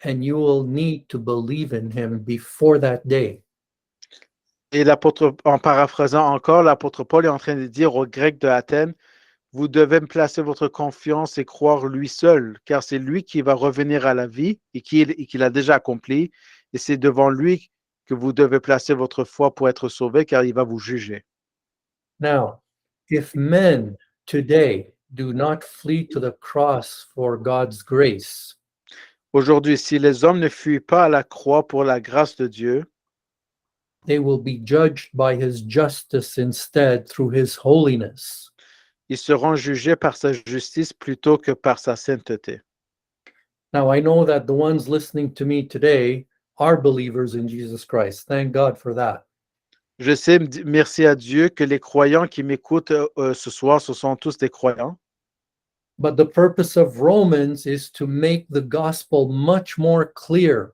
and you will need to believe in him before that day. Et l'apôtre, en paraphrasant encore, l'apôtre Paul est en train de dire aux Grecs de Athènes, vous devez me placer votre confiance et croire lui seul, car c'est lui qui va revenir à la vie et qu'il a déjà accompli. Et c'est devant lui que vous devez placer votre foi pour être sauvé, car il va vous juger. Now, if men today do not flee to the cross for God's grace, Aujourd'hui, si les hommes ne fuient pas à la croix pour la grâce de Dieu, they will be judged by his justice instead through his holiness. ils seront jugés par sa justice plutôt que par sa sainteté. Now, I know that the ones listening to me today are believers in Jesus Christ. Thank God for that. Je sais, merci à Dieu, que les croyants qui m'écoutent ce soir, ce sont tous des croyants. But the purpose of Romans is to make the gospel much more clear.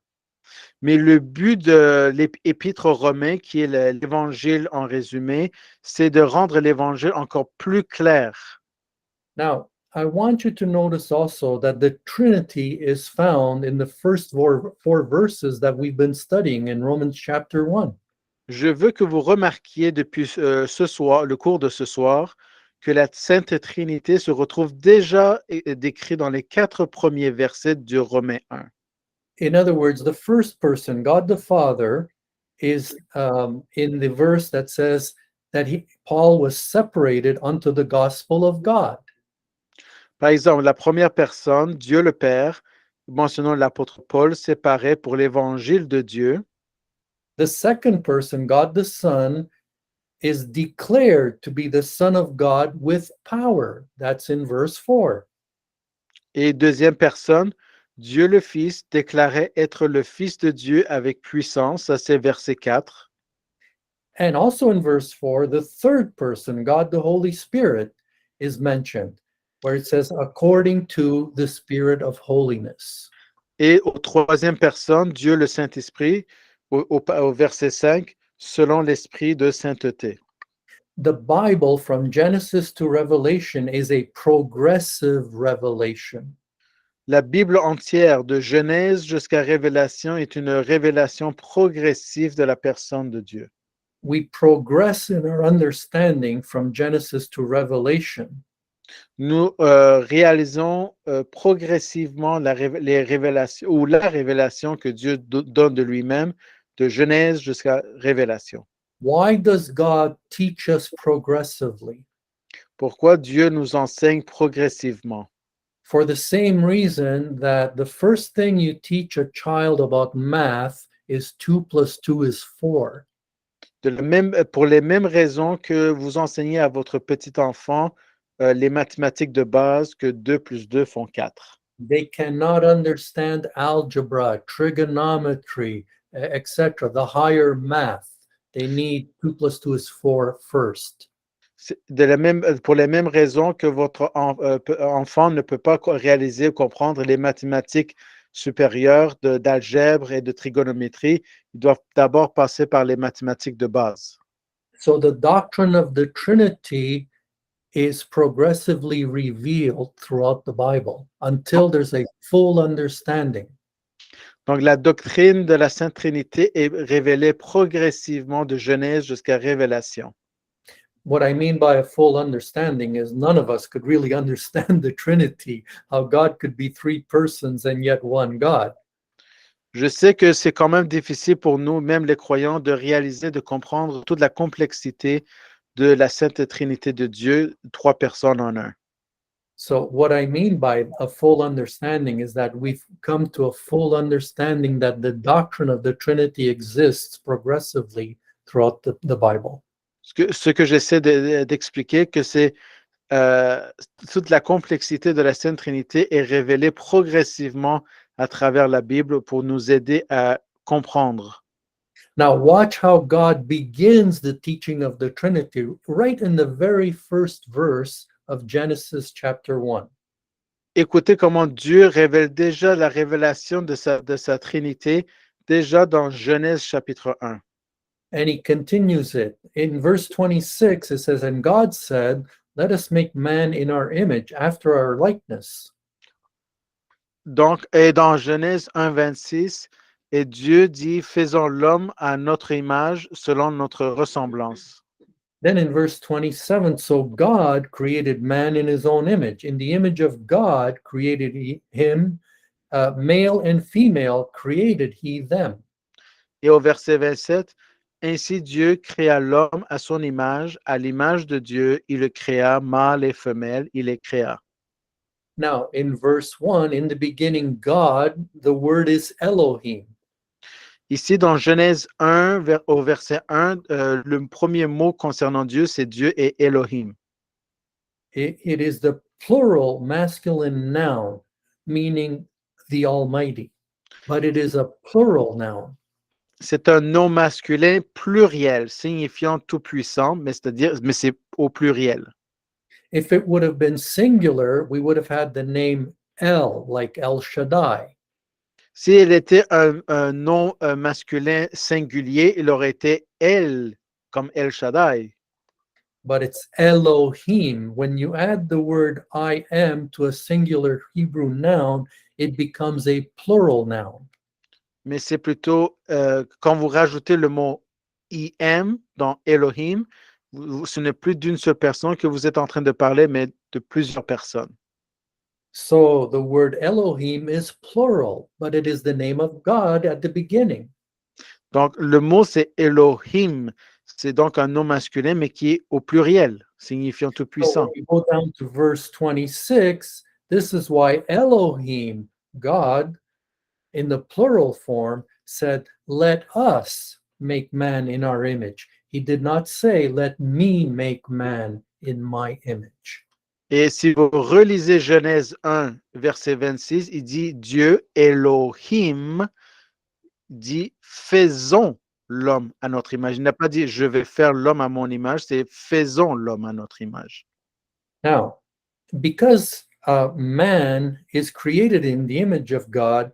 Mais le but de l'épître aux Romains, qui est l'évangile en résumé, c'est de rendre l'évangile encore plus clair. Now, I want you to notice also that the Trinity is found in the first four verses that we've been studying in Romans chapter 1. Je veux que vous remarquiez depuis ce soir, le cours de ce soir, que la Sainte Trinité se retrouve déjà décrite dans les 4 premiers versets du Romains 1. In other words, the first person, God the Father, is in the verse that says that Paul was separated unto the gospel of God. Par exemple, la première personne, Dieu le Père, mentionnant l'apôtre Paul, séparé pour l'évangile de Dieu. The second person, God the Son, is declared to be the Son of God with power. That's in verse 4. Et deuxième personne, Dieu le Fils, déclaré être le Fils de Dieu avec puissance. Ça, c'est verset 4. And also in verse 4, the third person, God the Holy Spirit, is mentioned, where it says, according to the Spirit of holiness. Et au troisième personne, Dieu le Saint-Esprit, au verset 5, selon l'esprit de sainteté. The Bible, from Genesis to Revelation, is a progressive revelation. La Bible entière, de Genèse jusqu'à Révélation, est une révélation progressive de la personne de Dieu. We progress in our understanding from Genesis to Revelation. Nous réalisons progressivement les révélations ou la révélation que Dieu donne de lui-même, de Genèse jusqu'à Révélation. Why does God teach us progressively? Pourquoi Dieu nous enseigne progressivement? For the same reason that the first thing you teach a child about math is 2 plus 2 is 4. Pour les mêmes raisons que vous enseignez à votre petit enfant les mathématiques de base, que 2 plus 2 font 4. They cannot understand algebra, trigonometry, etc., the higher math. They need 2 plus 2 is 4 first. Pour les mêmes raisons que votre enfant ne peut pas réaliser ou comprendre les mathématiques supérieures d'algèbre et de trigonométrie, ils doivent d'abord passer par les mathématiques de base. So the doctrine of the Trinity is progressively revealed throughout the Bible until there's a full understanding. Donc, la doctrine de la Sainte Trinité est révélée progressivement de Genèse jusqu'à Révélation. what I mean by a full understanding is none of us could really understand the Trinity, how God could be three persons and yet one God. Je sais que c'est quand même difficile pour nous, même les croyants, de réaliser, de comprendre toute la complexité de la Sainte Trinité de Dieu, trois personnes en un. So, what I mean by a full understanding is that we've come to a full understanding that the doctrine of the Trinity exists progressively throughout the Bible. Ce que j'essaie d'expliquer, que c'est toute la complexité de la Sainte Trinité est révélée progressivement à travers la Bible pour nous aider à comprendre. Now, watch how God begins the teaching of the Trinity right in the very first verse of Genesis chapter 1. Écoutez comment Dieu révèle déjà la révélation de sa Trinité, déjà dans Genèse chapitre 1. And he continues it. In verse 26, it says, And God said, Let us make man in our image, after our likeness. Donc, et dans Genèse 1, 26, et Dieu dit, faisons l'homme à notre image, selon notre ressemblance. Then in verse 27, so God created man in his own image. In the image of God created he him, male and female created he them. Et au verset 27, ainsi Dieu créa l'homme à son image, à l'image de Dieu, il le créa, mâle et femelle, il les créa. Now, in verse 1, in the beginning, God, the word is Elohim. Ici, dans Genèse 1, au verset 1, le premier mot concernant Dieu, c'est Dieu et Elohim. It is the plural masculine noun, meaning the Almighty, but it is a plural noun. C'est un nom masculin pluriel, signifiant tout-puissant, mais c'est au pluriel. If it would have been singular, we would have had the name El, like El Shaddai. Si elle était un nom masculin singulier, il aurait été El, comme El Shaddai. But it's Elohim. When you add the word I am to a singular Hebrew noun, it becomes a plural noun. Mais c'est plutôt, quand vous rajoutez le mot IM dans Elohim, ce n'est plus d'une seule personne que vous êtes en train de parler, mais de plusieurs personnes. So the word Elohim is plural, but it is the name of God at the beginning. Donc, le mot, c'est Elohim. C'est donc un nom masculin, mais qui est au pluriel, signifiant So tout-puissant. when you go down to verse 26, this is why Elohim, God, in the plural form, said, Let us make man in our image. He did not say, Let me make man in my image. Et si vous relisez Genèse 1, verset 26, il dit Dieu, Elohim, dit faisons l'homme à notre image. Il n'a pas dit je vais faire l'homme à mon image, c'est faisons l'homme à notre image. Now, because man is created in the image of God,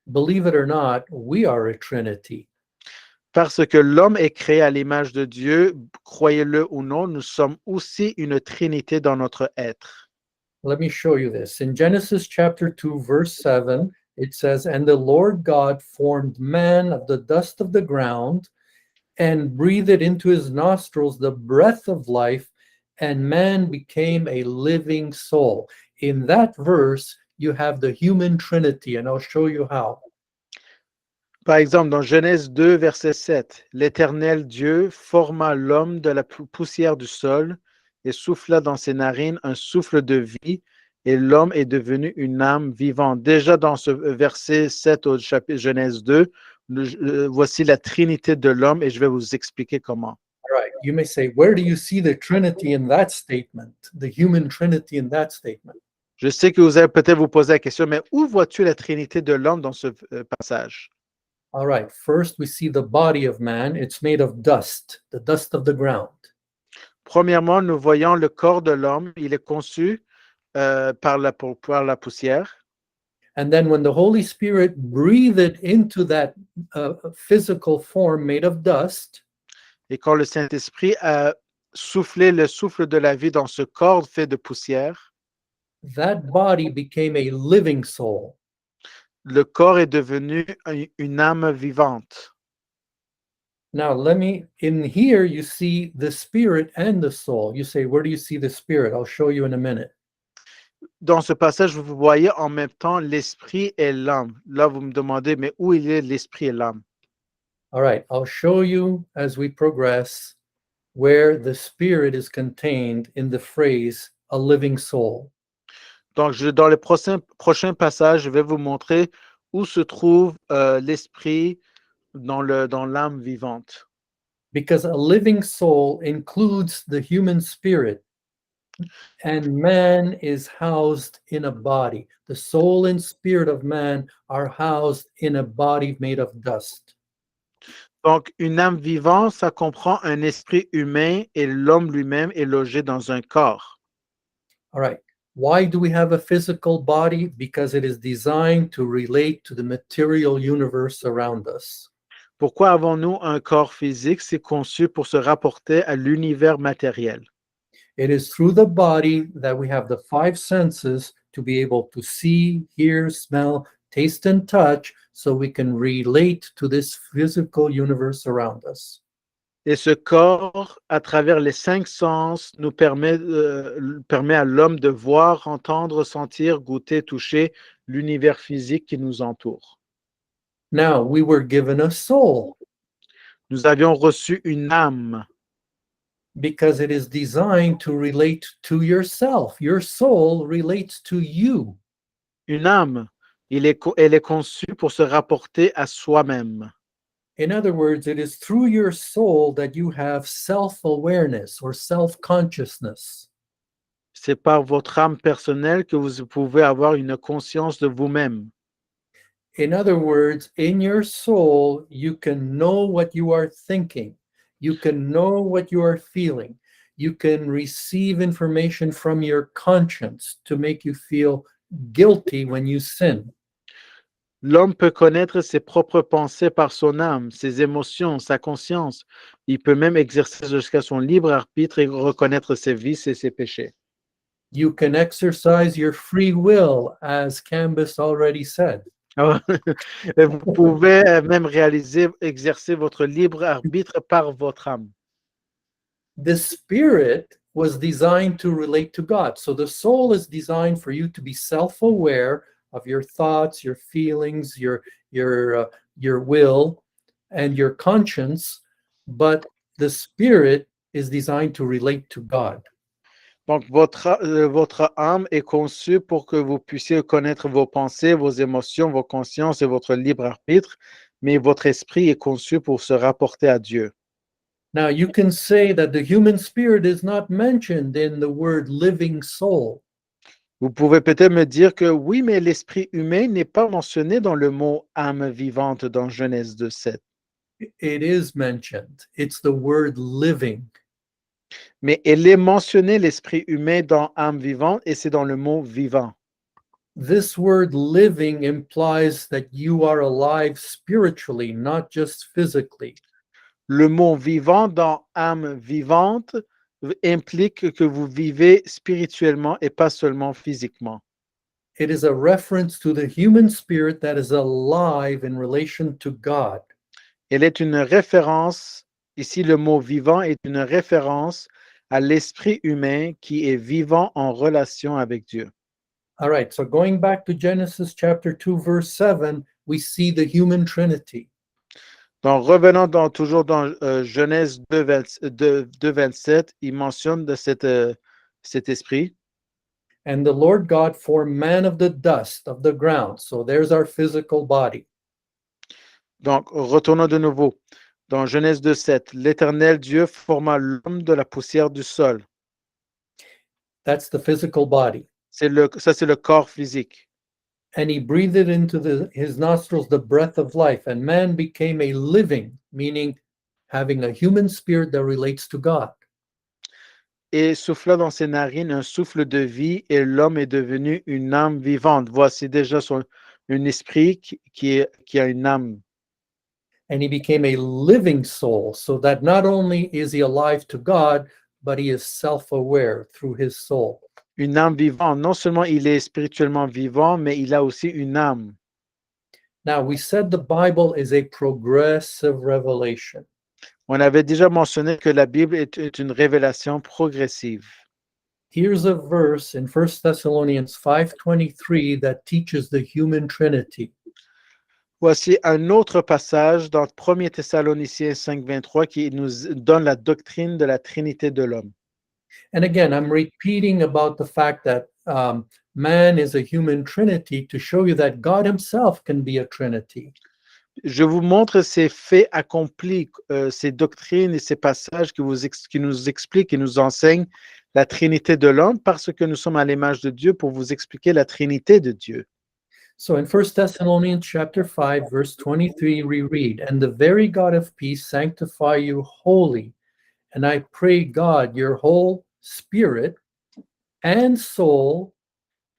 believe it or not, we are a Trinity. Parce que l'homme est créé à l'image de Dieu, croyez-le ou non, nous sommes aussi une trinité dans notre être. Let me show you this. In Genesis chapter 2, verse 7, it says, And the Lord God formed man of the dust of the ground and breathed into his nostrils the breath of life, and man became a living soul. In that verse, you have the human Trinity, and I'll show you how. Par exemple, dans Genèse 2, verset 7, l'Éternel Dieu forma l'homme de la poussière du sol et souffla dans ses narines un souffle de vie, et l'homme est devenu une âme vivante. Déjà dans ce verset 7 au chapitre Genèse 2, voici la trinité de l'homme et je vais vous expliquer comment. All right. You may say, where do you see the Trinity in that statement, the human Trinity in that statement? Je sais que vous allez peut-être vous poser la question, mais où vois-tu la trinité de l'homme dans ce passage? All right. First, we see the body of man. It's made of dust, the dust of the ground. Premièrement, nous voyons le corps de l'homme. Il est conçu par la poussière. And then when the Holy Spirit breathed into that physical form made of dust, Et quand le Saint-Esprit a soufflé le souffle de la vie dans ce corps fait de poussière, that body became a living soul. le corps est devenu une âme vivante. Now, in here, you see the spirit and the soul. You say, where do you see the spirit? I'll show you in a minute. Dans ce passage, vous voyez en même temps l'esprit et l'âme. Là, vous me demandez, mais où il est l'esprit et l'âme? All right, I'll show you as we progress where the spirit is contained in the phrase a living soul. Donc, dans le prochain passage, je vais vous montrer où se trouve l'esprit dans l'âme vivante. Because a living soul includes the human spirit, and man is housed in a body. The soul and spirit of man are housed in a body made of dust. Donc, une âme vivante, ça comprend un esprit humain et l'homme lui-même est logé dans un corps. All right. Why do we have a physical body? Because it is designed to relate to the material universe around us. Pourquoi avons-nous un corps physique? C'est conçu pour se rapporter à l'univers matériel. It is through the body that we have the five senses to be able to see, hear, smell, taste, and touch, so we can relate to this physical universe around us. Et ce corps, à travers les cinq sens, nous permet à l'homme de voir, entendre, sentir, goûter, toucher l'univers physique qui nous entoure. Now, we were given a soul Nous avions reçu une âme because it is designed to relate to yourself. Your soul relates to you. Une âme, elle est conçue pour se rapporter à soi-même. In other words, it is through your soul that you have self-awareness or self-consciousness. C'est par votre âme personnelle que vous pouvez avoir une conscience de vous-même. In other words, in your soul, you can know what you are thinking. You can know what you are feeling. You can receive information from your conscience to make you feel guilty when you sin. L'homme peut connaître ses propres pensées par son âme, ses émotions, sa conscience. Il peut même exercer jusqu'à son libre arbitre et reconnaître ses vices et ses péchés. You can exercise your free will, as Cambus already said. Vous pouvez même exercer votre libre arbitre par votre âme. The spirit was designed to relate to God. So the soul is designed for you to be self-aware of your thoughts, your feelings, your will, and your conscience. But the spirit is designed to relate to God. Donc, votre âme est conçue pour que vous puissiez connaître vos pensées, vos émotions, vos consciences et votre libre arbitre, mais votre esprit est conçu pour se rapporter à Dieu. Now, you can say that the human spirit is not mentioned in the word living soul. Vous pouvez peut-être me dire que oui, mais l'esprit humain n'est pas mentionné dans le mot âme vivante dans Genèse 2:7. It is mentioned. It's the word living. Mais elle est mentionnée, l'esprit humain, dans âme vivante, et c'est dans le mot vivant. This word living implies that you are alive spiritually, not just physically. Le mot vivant dans âme vivante implique que vous vivez spirituellement et pas seulement physiquement. It is a reference to the human spirit that is alive in relation to God. Elle est une référence, ici le mot vivant est une référence à l'esprit humain qui est vivant en relation avec Dieu. All right, so going back to Genesis chapter 2, verse 7, we see the human trinity. Donc, revenons toujours dans Genèse 2:27, il mentionne de cet esprit. And the Lord God formed man of the dust of the ground. So there's our physical body. Donc, retournons de nouveau. Dans Genèse 2:7, l'Éternel Dieu forma l'homme de la poussière du sol. That's the physical body. Ça, c'est le corps physique. And he breathed into his nostrils the breath of life, and man became a living, meaning having a human spirit that relates to God. Et souffla dans ses narines un souffle de vie, et l'homme est devenu une âme vivante. Voici déjà un esprit qui a une âme. And he became a living soul, so that not only is he alive to God, but he is self-aware through his soul. Une âme vivante. Non seulement il est spirituellement vivant, mais il a aussi une âme. Now, we said the Bible is a progressive revelation. On avait déjà mentionné que la Bible est une révélation progressive. Here's a verse in 1 Thessalonians 5:23 that teaches the human trinity. Voici un autre passage dans 1 Thessaloniciens 5:23 qui nous donne la doctrine de la Trinité de l'homme. And again, I'm repeating about the fact that man is a human trinity to show you that God himself can be a trinity. Je vous montre ces faits accomplis, ces doctrines et ces passages qui nous expliquent et nous enseignent la Trinité de l'homme parce que nous sommes à l'image de Dieu pour vous expliquer la Trinité de Dieu. So in 1 Thessalonians chapter 5, verse 23, we read, "And the very God of peace sanctify you wholly. And I pray God, your whole spirit and soul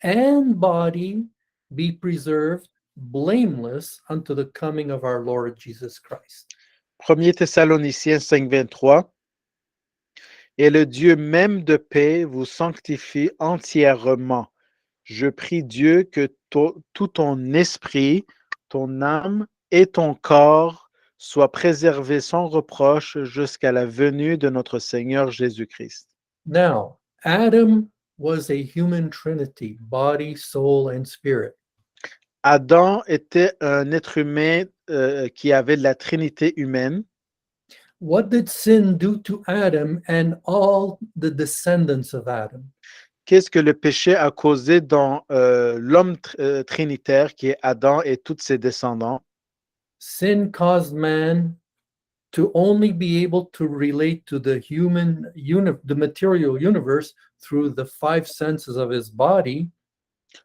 and body be preserved blameless unto the coming of our Lord Jesus Christ." 1 Thessaloniciens 5:23. Et le Dieu même de paix vous sanctifie entièrement. Je prie Dieu que tout ton esprit, ton âme et ton corps soient préservés sans reproche jusqu'à la venue de notre Seigneur Jésus-Christ. Now, Adam was a human trinity, body, soul, and spirit. Adam était un être humain qui avait la Trinité humaine. What did sin do to Adam and all the descendants of Adam? Qu'est-ce que le péché a causé dans l'homme trinitaire qui est Adam et tous ses descendants? Sin caused man to only be able to relate to the the material universe through the five senses of his body.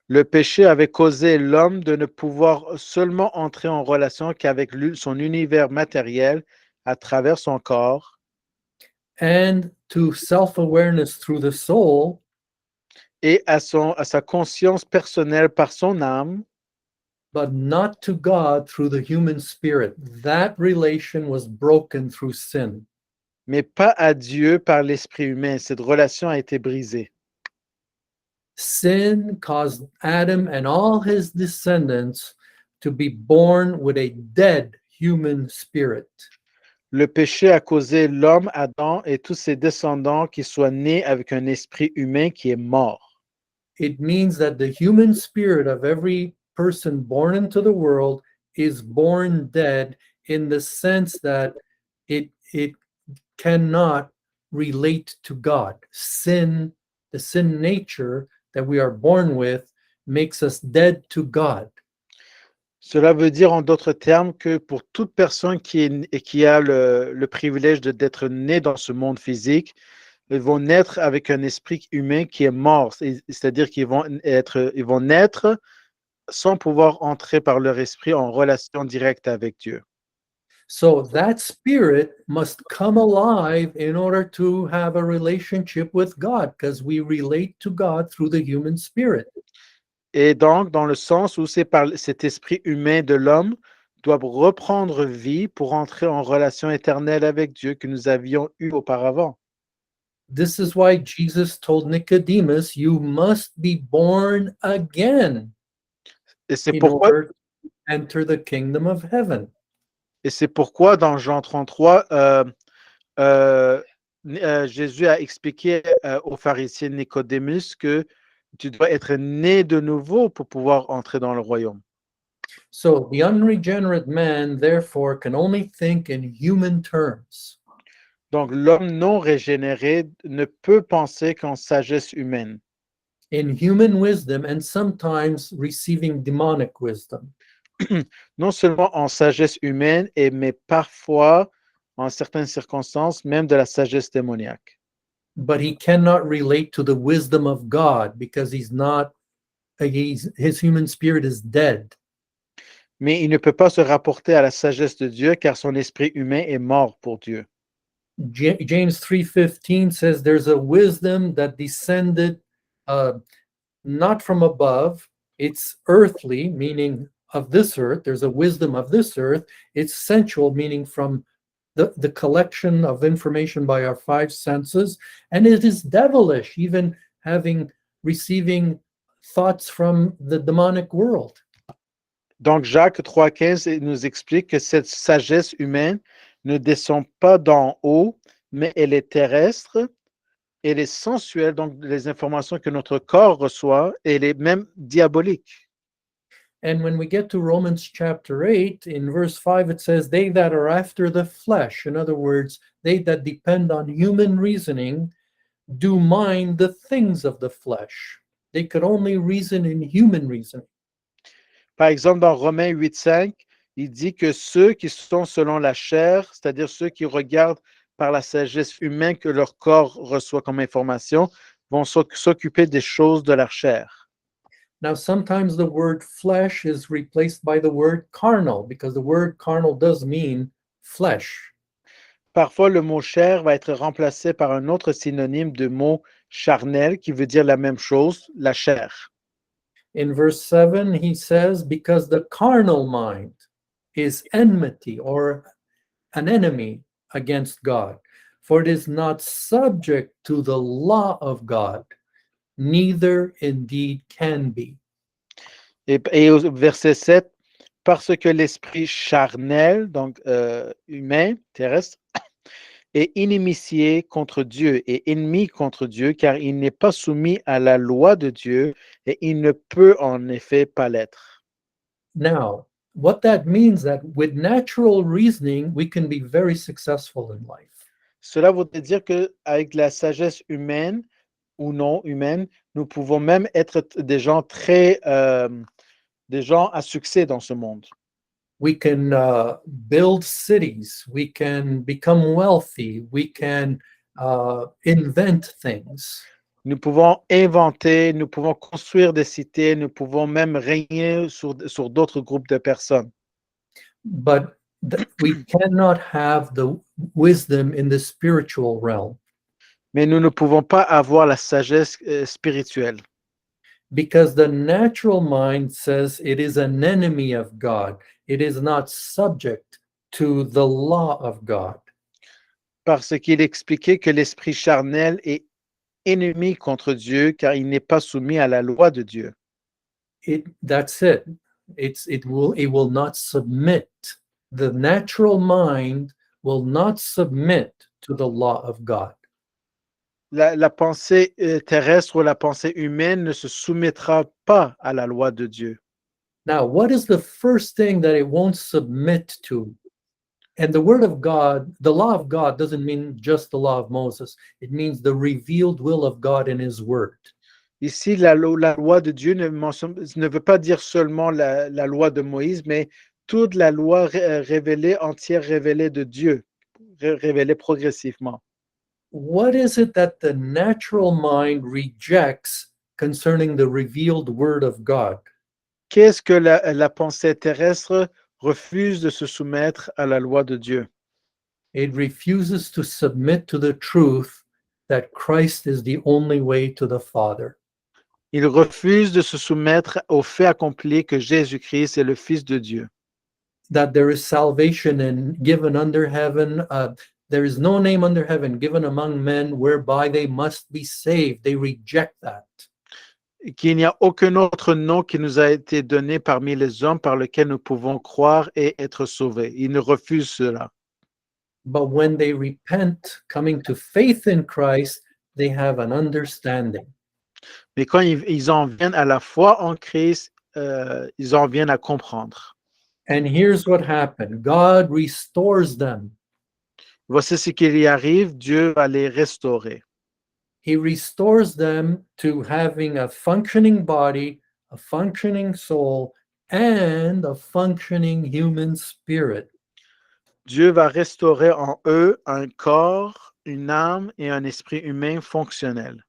Le péché avait causé l'homme de ne pouvoir seulement entrer en relation qu'avec son univers matériel à travers son corps And to self-awareness through the soul, et à sa conscience personnelle par son âme, but not to God through the human spirit. That relation was broken through sin. mais pas à Dieu par l'esprit humain. Cette relation a été brisée. Sin caused Adam and all his descendants to be born with a dead human spirit. Le péché a causé l'homme, Adam, et tous ses descendants qui soient nés avec un esprit humain qui est mort. It means that the human spirit of every person born into the world is born dead in the sense that it cannot relate to God. Sin, the sin nature that we are born with, makes us dead to God. Cela veut dire en d'autres termes que pour toute personne qui a le privilège d'être né dans ce monde physique, ils vont naître avec un esprit humain qui est mort, c'est-à-dire qu'ils vont naître sans pouvoir entrer par leur esprit en relation directe avec Dieu. So that spirit must come alive in order to have a relationship with God, because we relate to God through the human spirit. Et donc, dans le sens où c'est par cet esprit humain de l'homme doit reprendre vie pour entrer en relation éternelle avec Dieu que nous avions eu auparavant. This is why Jesus told Nicodemus, "You must be born again Et c'est in pourquoi, order to enter the kingdom of heaven." dans Jean 33, Jésus a expliqué au pharisien Nicodémus que tu dois être né de nouveau pour pouvoir entrer dans le royaume. So the unregenerate man, therefore, can only think in human terms. Donc, l'homme non régénéré ne peut penser qu'en sagesse humaine, In human wisdom and sometimes receiving demonic wisdom. non seulement en sagesse humaine, mais parfois, en certaines circonstances, même de la sagesse démoniaque. But he cannot relate to the wisdom of God because his human spirit is dead. Mais il ne peut pas se rapporter à la sagesse de Dieu car son esprit humain est mort pour Dieu. James 3:15 says there's a wisdom that descended not from above. It's earthly, meaning of this earth. There's a wisdom of this earth. It's sensual, meaning from the collection of information by our five senses. And it is devilish, even receiving thoughts from the demonic world. Donc Jacques 3,15 nous explique que cette sagesse humaine ne descend pas d'en haut, mais elle est terrestre, elle est sensuelle, donc les informations que notre corps reçoit, et elle est même diabolique. And when we get to Romans chapter 8, in verse 5, it says, they that are after the flesh, in other words, they that depend on human reasoning, do mind the things of the flesh. They could only reason in human reasoning. Par exemple, dans Romains 8,5, il dit que ceux qui sont selon la chair, c'est-à-dire ceux qui regardent par la sagesse humaine que leur corps reçoit comme information, vont s'occuper des choses de la chair. Now, sometimes the word flesh is replaced by the word carnal, because the word carnal does mean flesh. Parfois, le mot chair va être remplacé par un autre synonyme de mot charnel qui veut dire la même chose, la chair. In verse 7, he says, because the carnal mind is enmity or an enemy against God, for it is not subject to the law of God, neither indeed can be. Et au verset 7, parce que l'esprit charnel, donc humain, terrestre, est inimitié contre Dieu et ennemi contre Dieu, car il n'est pas soumis à la loi de Dieu et il ne peut en effet pas l'être. Now, what that means that with natural reasoning, we can be very successful in life. Cela voudrait dire qu'avec la sagesse humaine ou non humaine, nous pouvons même être des gens des gens à succès dans ce monde. We can build cities, we can become wealthy, we can invent things. Nous pouvons inventer, nous pouvons construire des cités, nous pouvons même régner sur d'autres groupes de personnes. But we cannot have the wisdom in the spiritual realm, Mais nous ne pouvons pas avoir la sagesse spirituelle. because the natural mind says it is an enemy of God. It is not subject to the law of God. Parce qu'il expliquait que l'esprit charnel est ennemi contre Dieu car il n'est pas soumis à la loi de Dieu. That's it. It will not submit. The natural mind will not submit to the law of God. La pensée terrestre ou la pensée humaine ne se soumettra pas à la loi de Dieu. Now, what is the first thing that it won't submit to? And the word of God, the law of God doesn't mean just the law of Moses. It means the revealed will of God in his word. Ici, la loi de Dieu ne veut pas dire seulement la loi de Moïse, mais toute la loi révélée, entière révélée de Dieu, révélée progressivement. What is it that the natural mind rejects concerning the revealed word of God? Qu'est-ce que la pensée terrestre refuse de se soumettre à la loi de Dieu? It refuses to submit to the truth that Christ is the only way to the Father. Il refuse de se soumettre au fait accompli que Jésus-Christ est le Fils de Dieu. That there is salvation given under heaven. There is no name under heaven given among men whereby they must be saved. They reject that. Qu'il n'y a aucun autre nom qui nous a été donné parmi les hommes par lequel nous pouvons croire et être sauvés. Ils refusent cela. But when they repent, coming to faith in Christ, they have an understanding. Mais quand ils en viennent à la foi en Christ, ils en viennent à comprendre. And here's what happened. God restores them. Voici ce qui y arrive, Dieu va les restaurer. He restores them to having a functioning body, a functioning soul, and a functioning human spirit. Dieu va restaurer en eux un corps, une âme et un esprit humain fonctionnel.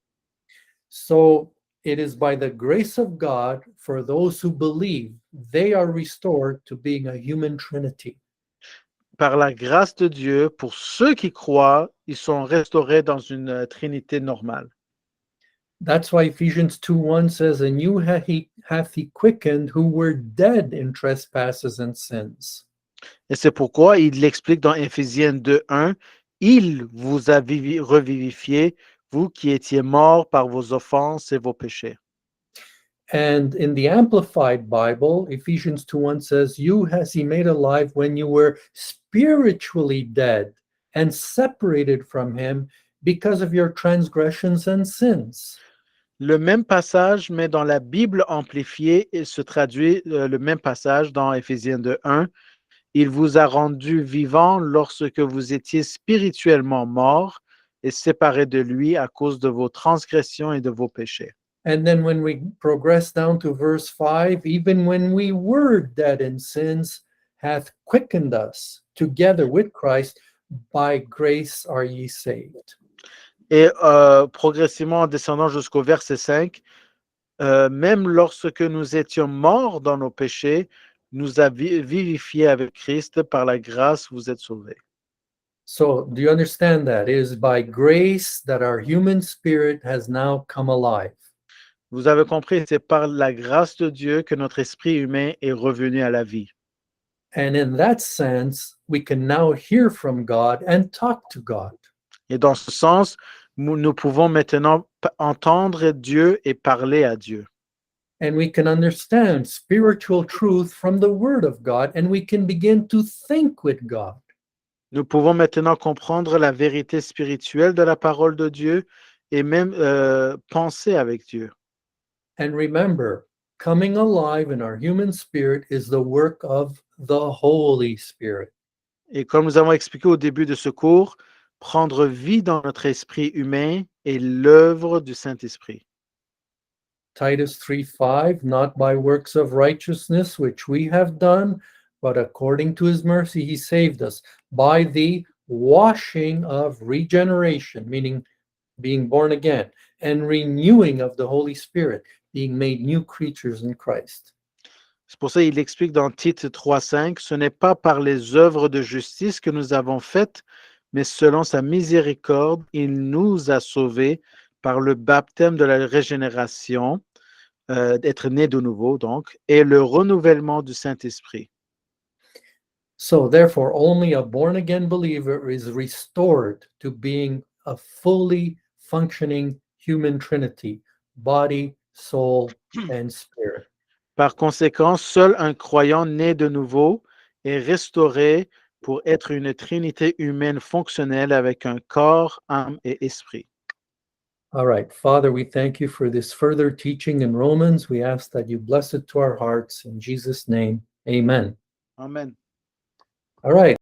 So it is by the grace of God, for those who believe, they are restored to being a human trinity. Par la grâce de Dieu, pour ceux qui croient, ils sont restaurés dans une trinité normale. That's why Ephesians 2:1 says, and you hath he quickened who were dead in trespasses and sins. Et c'est pourquoi il l'explique dans Éphésiens 2:1, il vous a revivifié, vous qui étiez morts par vos offenses et vos péchés. And in the Amplified Bible, Ephesians 2:1 says, "You has he made alive when you were spiritually dead and separated from him because of your transgressions and sins." Le même passage, mais dans la Bible amplifiée, il se traduit le même passage dans Éphésiens 2:1. Il vous a rendu vivant lorsque vous étiez spirituellement morts et séparés de lui à cause de vos transgressions et de vos péchés. And then when we progress down to verse 5, even when we were dead in sins, hath quickened us together with Christ, by grace are ye saved. Et progressivement en descendant jusqu'au verset 5, même lorsque nous étions morts dans nos péchés, nous a vivifiés avec Christ, par la grâce vous êtes sauvés. So, do you understand that? It is by grace that our human spirit has now come alive. Vous avez compris, c'est par la grâce de Dieu que notre esprit humain est revenu à la vie. And in that sense, we can now hear from God and talk to God. Et dans ce sens, nous pouvons maintenant entendre Dieu et parler à Dieu. And we can understand spiritual truth from the Word of God, and we can begin to think with God. Nous pouvons maintenant comprendre la vérité spirituelle de la parole de Dieu et même penser avec Dieu. And remember, coming alive in our human spirit is the work of the Holy Spirit. Et comme nous avons expliqué au début de ce cours, prendre vie dans notre esprit humain est l'œuvre du Saint-Esprit. Titus 3:5, not by works of righteousness which we have done, but according to his mercy he saved us by the washing of regeneration, meaning being born again, and renewing of the Holy Spirit, being made new creatures in Christ. C'est pour ça qu'il explique dans Tite 3:5, ce n'est pas par les œuvres de justice que nous avons faites, mais selon sa miséricorde, il nous a sauvés par le baptême de la régénération, d'être né de nouveau donc, et le renouvellement du Saint-Esprit. So therefore, only a born-again believer is restored to being a fully functioning human trinity, body, soul, and spirit. Par conséquent, seul un croyant né de nouveau est restauré pour être une trinité humaine fonctionnelle avec un corps, âme et esprit. All right, Father, we thank you for this further teaching in Romans. We ask that you bless it to our hearts. In Jesus' name, amen. Amen. All right.